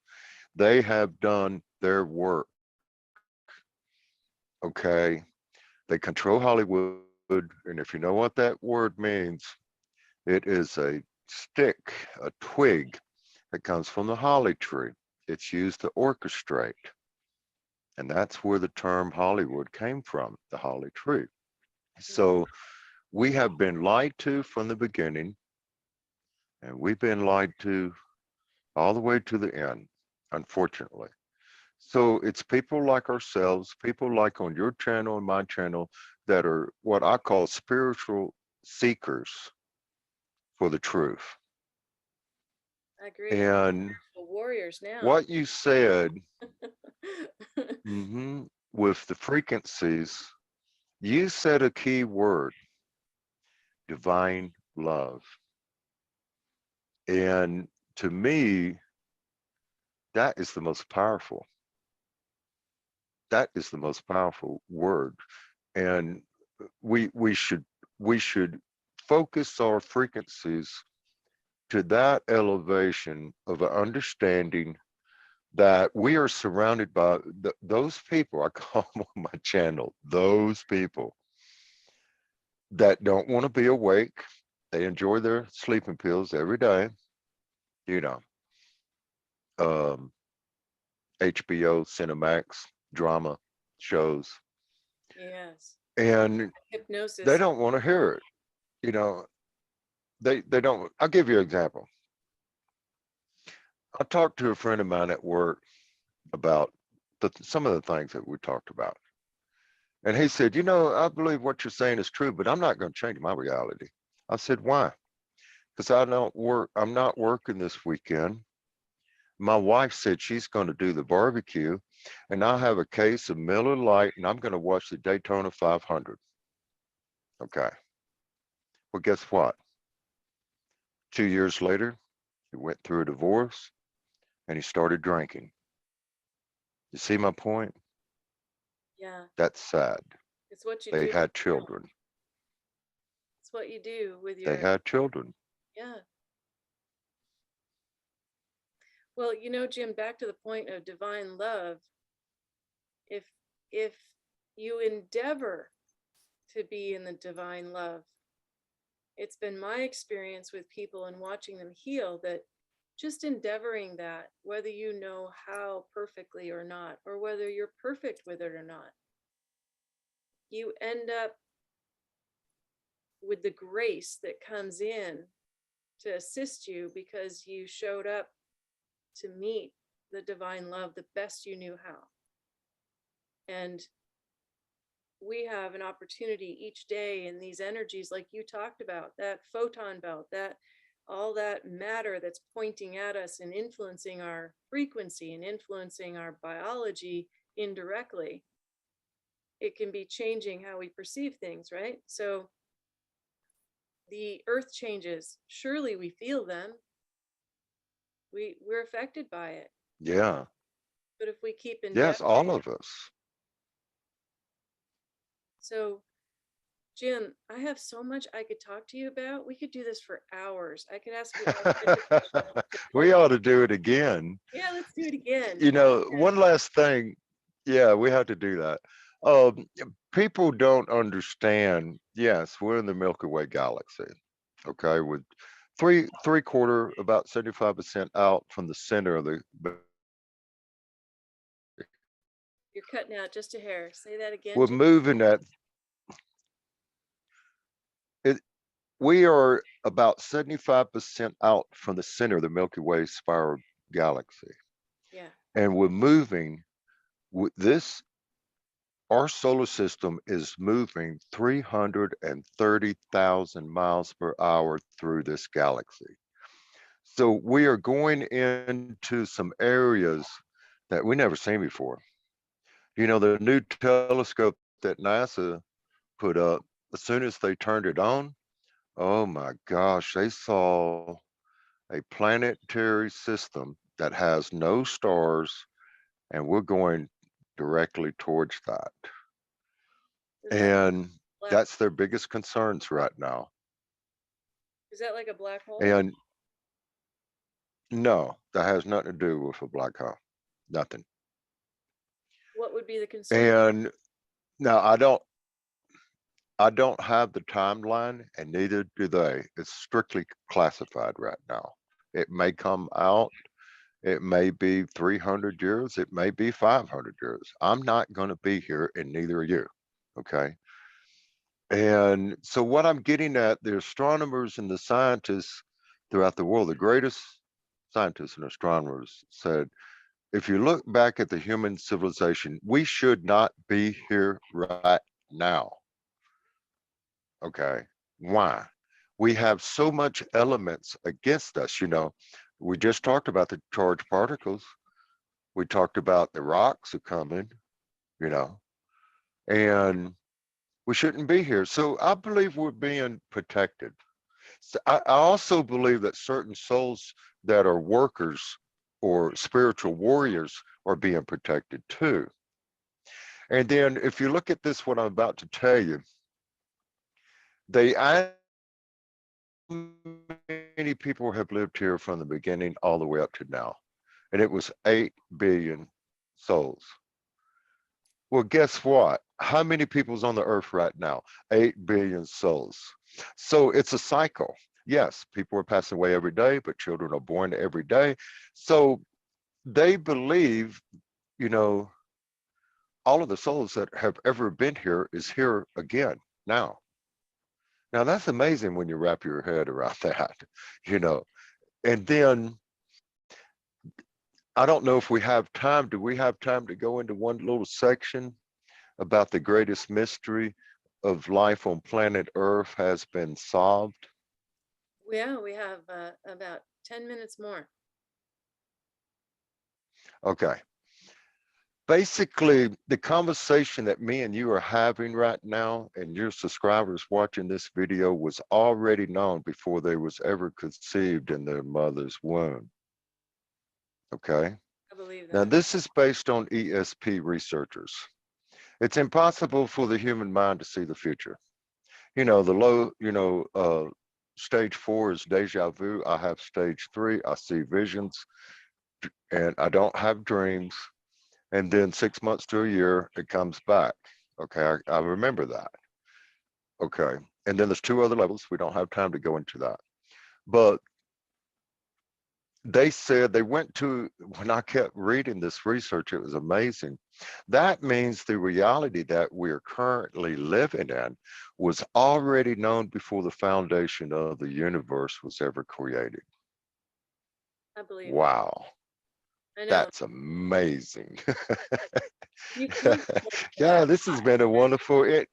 They have done their work. Okay. They control Hollywood. And if you know what that word means, it is a stick, a twig that comes from the holly tree. It's used to orchestrate. And that's where the term Hollywood came from, the holly tree. So we have been lied to from the beginning, and we've been lied to all the way to the end, unfortunately. So it's people like ourselves, people like on your channel and my channel, that are what I call spiritual seekers for the truth. I agree. And Warriors now. what you said, with the frequencies, you said a key word: divine love. And to me, that is the most powerful. That is the most powerful word. And we should focus our frequencies to that elevation of an understanding that we are surrounded by those people. I call them on my channel, those people that don't want to be awake. They enjoy their sleeping pills every day, you know, um, HBO, Cinemax, drama shows, Yes. and they Hypnosis. don't want to hear it. You know, they don't. I'll give you an example. I talked to a friend of mine at work about some of the things that we talked about. And he said, I believe what you're saying is true, but I'm not going to change my reality. I said, why? Because I don't work. I'm not working this weekend. My wife said she's going to do the barbecue, and I have a case of Miller Lite, and I'm going to watch the Daytona 500. Okay. Well, guess what? 2 years later, he went through a divorce and he started drinking. You see my point? Yeah. That's sad. It's what you They do. had children. It's what you do with They your, had children. yeah. Well, Jim, back to the point of divine love. If if you endeavor to be in the divine love, it's been my experience with people and watching them heal that just endeavoring that, whether you know how perfectly or not, or whether you're perfect with it or not, you end up with the grace that comes in to assist you because you showed up to meet the divine love the best you knew how. And we have an opportunity each day in these energies, like you talked about, that photon belt, that all that matter that's pointing at us and influencing our frequency and influencing our biology indirectly. It can be changing how we perceive things, right? So the earth changes. Surely we feel them. We're affected by it. Yeah. But if we keep Yes, all endeavoring, of us. so Jim, I have so much I could talk to you about. We could do this for hours. I could ask you all kinds of We questions. ought to do it again. Yeah, let's do it again. One last thing. Yeah, we have to do that. Um, People don't understand. Yes, we're in the Milky Way galaxy. Okay, with three quarter, about 75% out from the center of the. You're cutting out just a hair. Say that again, We're Jim. moving at it. We are about 75% out from the center of the Milky Way spiral galaxy, Yeah. and we're moving with this. Our solar system is moving 330,000 miles per hour through this galaxy. So we are going into some areas that we never seen before. The new telescope that NASA put up, as soon as they turned it on, oh my gosh, they saw a planetary system that has no stars, and we're going directly towards that. Is that And black? that's their biggest concerns right now. Is that like a black hole? And no, that has nothing to do with a black hole. Nothing. What would be the concern? And now I don't have the timeline, and neither do they. It's strictly classified right now. It may come out, it may be 300 years, it may be 500 years. I'm not going to be here, and neither are you. Okay. And so, what I'm getting at, the astronomers and the scientists throughout the world, the greatest scientists and astronomers said, if you look back at the human civilization, we should not be here right now. Okay. Why? We have so much elements against us. We just talked about the charged particles. We talked about the rocks are coming, you know, and we shouldn't be here. So I believe we're being protected. So I also believe that certain souls that are workers or spiritual warriors are being protected too. And then if you look at this, what I'm about to tell you, they many people have lived here from the beginning all the way up to now? And it was 8 billion souls. Well, guess what? How many people's on the earth right now? 8 billion souls. So it's a cycle. Yes, people are passing away every day, but children are born every day. So they believe, you know, all of the souls that have ever been here is here again now. Now that's amazing when you wrap your head around that, you know. And then I don't know if we have time. Do we have time to go into one little section about the greatest mystery of life on planet Earth has been solved? Yeah, we have about 10 minutes more. Okay. Basically, the conversation that me and you are having right now and your subscribers watching this video was already known before they was ever conceived in their mother's womb. Okay. I believe Now, that. this is based on ESP researchers. It's impossible for the human mind to see the future. You know, the low, stage 4 is deja vu. I have stage 3. I see visions and I don't have dreams. And then 6 months to a year, it comes back. Okay, I remember that. Okay. And then there's 2 other levels. We don't have time to go into that. But they said they went to, when I kept reading this research, it was amazing. That means the reality that we're currently living in was already known before the foundation of the universe was ever created. I believe that. Wow, I know. that's amazing. If you contemplate Yeah, that, this has been a wonderful, if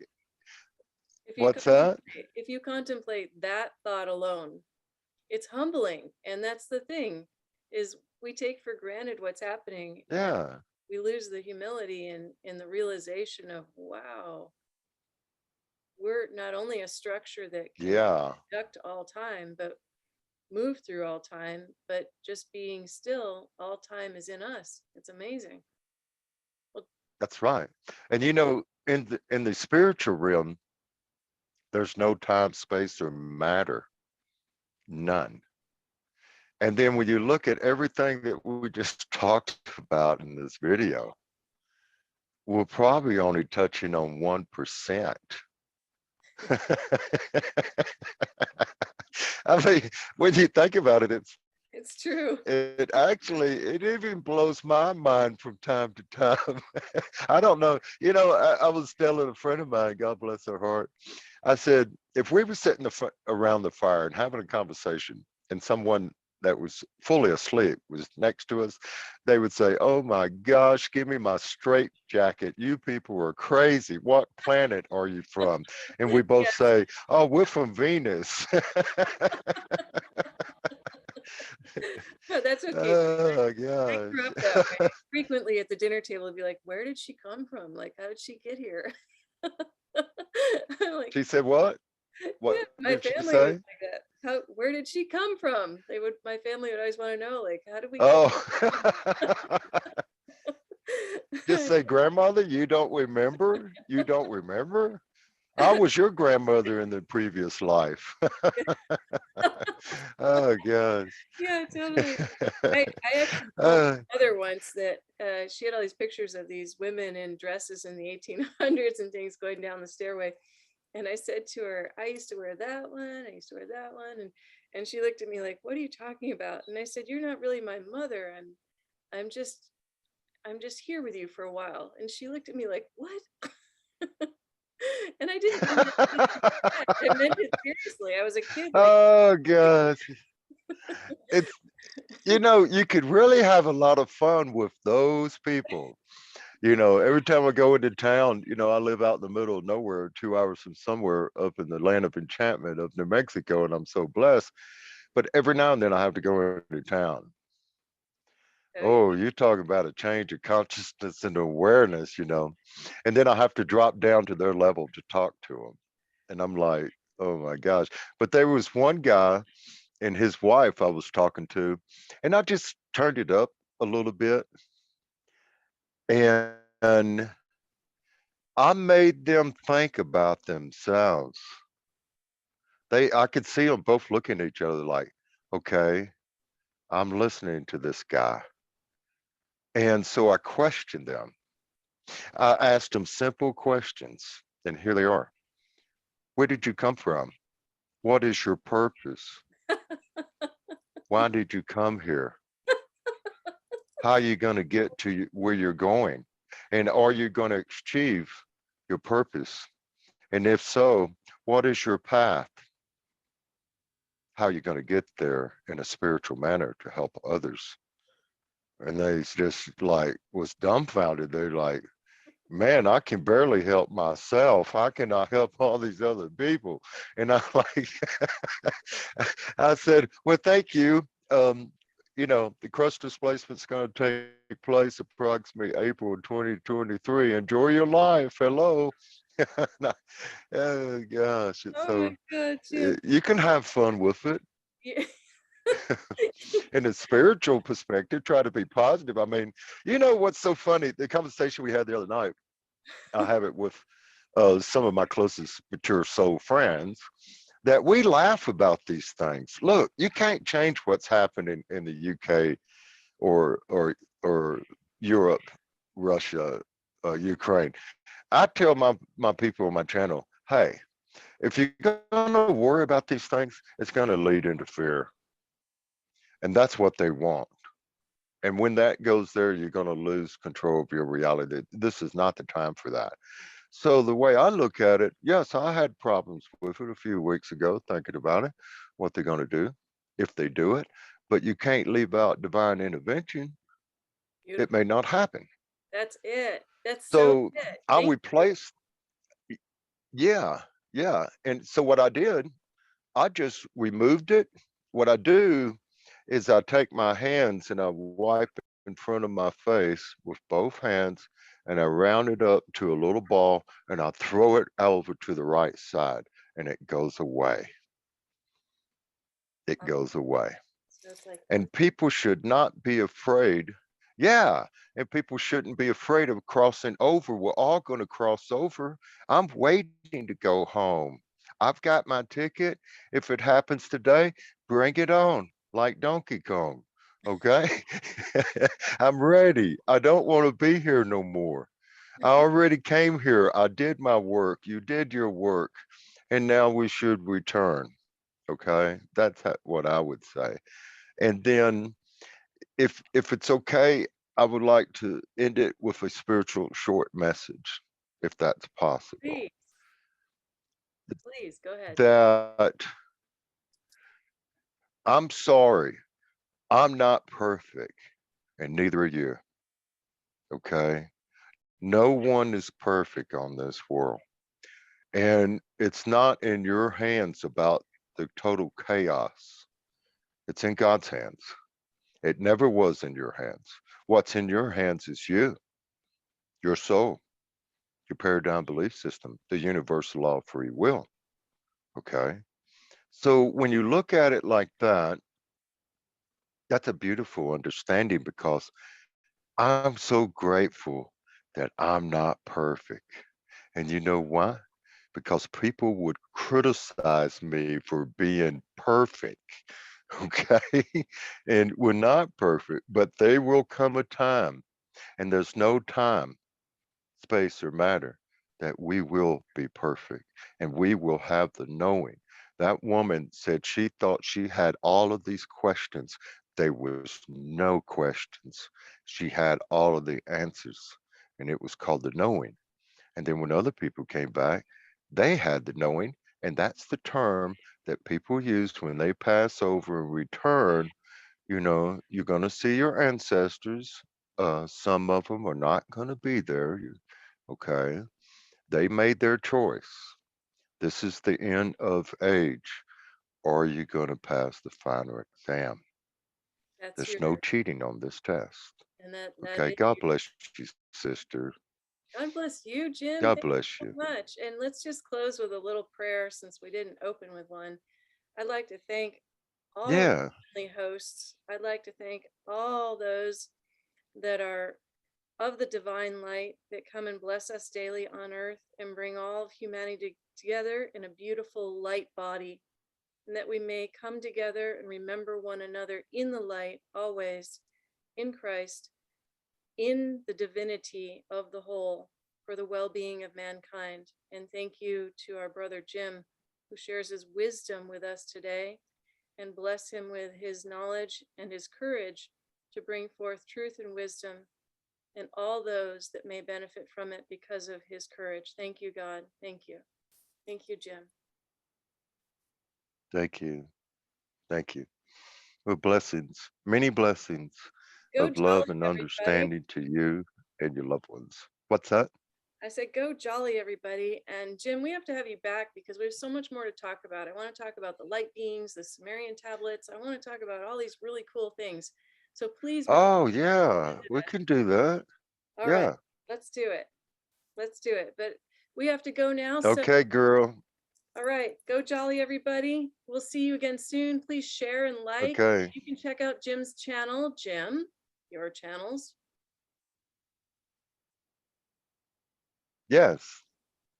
you what's that? contemplate, if you contemplate that thought alone, it's humbling. And that's the thing, is we take for granted what's happening and Yeah, we lose the humility and in the realization of, wow, we're not only a structure that can yeah, conduct all time, but move through all time, but just being still, all time is in us. It's amazing. Well, that's right. And in the spiritual realm, there's no time, space, or matter, none. And then when you look at everything that we just talked about in this video, we're probably only touching on 1%. I mean, when you think about it, it's true. it even blows my mind from time to time. I don't know. I was telling a friend of mine, God bless her heart, I said, if we were sitting around the fire and having a conversation and someone that was fully asleep was next to us, they would say, oh my gosh, give me my straight jacket. You people are crazy. What planet are you from? And we both Yes. say, oh, we're from Venus. No, that's okay. Oh I gosh. grew up that way. Frequently at the dinner table, it'd be like, where did she come from? Like, how did she get here? I'm like, She said what? yeah, What my did she family was say? like that. Where did she come from? My family would always want to know, like, how did we get Oh. Just here? say, grandmother, you don't remember? You don't remember? I was your grandmother in the previous life. Oh gosh. Yeah, totally. I actually told Uh, my mother once that she had all these pictures of these women in dresses in the 1800s and things going down the stairway. And I said to her, I used to wear that one. I used to wear that one. And she looked at me like, what are you talking about? And I said, you're not really my mother. I'm just, I'm just here with you for a while. And she looked at me like, what? And I didn't mean it. I meant it seriously. I was a kid, like, oh gosh. It's you could really have a lot of fun with those people. Every time I go into town, I live out in the middle of nowhere, 2 hours from somewhere up in the land of enchantment of New Mexico, and I'm so blessed. But every now and then I have to go into town. Oh, you talk about a change of consciousness and awareness. And then I have to drop down to their level to talk to them. And I'm like, oh my gosh. But there was one guy and his wife I was talking to, and I just turned it up a little bit. And I made them think about themselves. I could see them both looking at each other like, okay, I'm listening to this guy. And so I questioned them. I asked them simple questions, and here they are. Where did you come from? What is your purpose? Why did you come here? How are you going to get to where you're going? And are you going to achieve your purpose? And if so, what is your path? How are you going to get there in a spiritual manner to help others? And they just like was dumbfounded. They're like, man, I can barely help myself. How can I help all these other people? And I'm like, I said, well, thank you. The crust displacement's going to take place approximately April 2023. Enjoy your life. Hello. Oh gosh, it's Oh my so God, Jim. you can have fun with it. Yeah. In a spiritual perspective, try to be positive. I mean, what's so funny? The conversation we had the other night, I have it with some of my closest mature soul friends, that we laugh about these things. Look, you can't change what's happening in the UK or Europe, Russia, Ukraine. I tell my people on my channel, hey, if you're gonna worry about these things, it's gonna lead into fear, and that's what they want. And when that goes there, you're gonna lose control of your reality. This is not the time for that. So the way I look at it, yes, I had problems with it a few weeks ago, thinking about it, what they're gonna do if they do it. But you can't leave out divine intervention. It Beautiful. may not happen. That's it. That's so So it. I Thank you. replaced, yeah, yeah. And so what I did, I just removed it. What I do is I take my hands and I wipe in front of my face with both hands, and I round it up to a little ball, and I throw it over to the right side, and it goes away. It Oh, goes away. so it's like And people should not be afraid. Yeah, and people shouldn't be afraid of crossing over. We're all going to cross over. I'm waiting to go home. I've got my ticket. If it happens today, bring it on, like Donkey Kong. Okay? I'm ready. I don't want to be here no more. I already came here. I did my work. You did your work. And now we should return. Okay? That's what I would say. And then if it's okay, I would like to end it with a spiritual short message, if that's possible. please, please go ahead. That I'm sorry, I'm not perfect, and neither are you. Okay? No one is perfect on this world. And it's not in your hands about the total chaos. It's in God's hands. It never was in your hands. What's in your hands is you, your soul, your paradigm belief system, the universal law of free will. Okay. So when you look at it like that, that's a beautiful understanding because I'm so grateful that I'm not perfect. And you know why? Because people would criticize me for being perfect. Okay. And we're not perfect, but there will come a time, and there's no time, space, or matter that we will be perfect and we will have the knowing. That woman said she thought she had all of these questions. There was no questions. She had all of the answers, and it was called the knowing. And then when other people came back, they had the knowing, and that's the term that people used when they pass over and return. You're going to see your ancestors. Some of them are not going to be there. Okay. They made their choice. This is the end of age. Are you going to pass the final exam? That's There's your, no cheating on this test. and that Okay. is God your, bless you, sister. God bless you, Jim. God Thank you bless so you. much. And let's just close with a little prayer since we didn't open with one. I'd like to thank all of Yeah. the hosts. I'd like to thank all those that are of the divine light that come and bless us daily on earth and bring all of humanity together in a beautiful light body. and that we may come together and remember one another in the light, always in Christ, in the divinity of the whole, for the well-being of mankind. And thank you to our brother Jim, who shares his wisdom with us today, and bless him with his knowledge and his courage to bring forth truth and wisdom, and all those that may benefit from it because of his courage. Thank you, God. Thank you. Thank you, Jim. Thank you. Thank you. With blessings, many blessings Go of love jolly, and everybody. understanding to you and your loved ones. What's that? I said, go jolly, everybody. And Jim, we have to have you back because we have so much more to talk about. I want to talk about the light beings, the Sumerian tablets. I want to talk about all these really cool things. So please. Oh, yeah, we can do that. All right, Yeah. let's do it. Let's do it. But we have to go now. So, Okay, girl. all right, go jolly, everybody. We'll see you again soon. Please share and like. Okay. You can check out Jim's channel. Jim, your channels. Yes.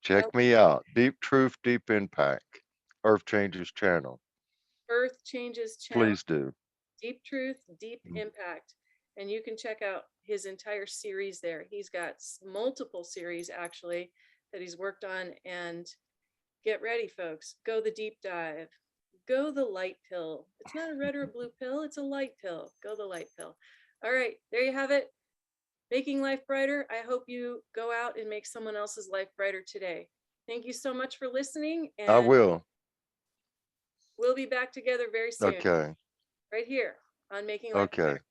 Check me out. Deep Truth, Deep Impact. Earth Changes channel. Earth Changes channel. Please do. Deep Truth, Deep Impact. And you can check out his entire series there. He's got multiple series actually that he's worked on. And get ready, folks. Go the deep dive. Go the light pill. It's not a red or a blue pill, it's a light pill. Go the light pill. All right, there you have it. Making life brighter. I hope you go out and make someone else's life brighter today. Thank you so much for listening. And I will. we'll be back together very soon. Okay. Right here on Making Life Okay. Brighter.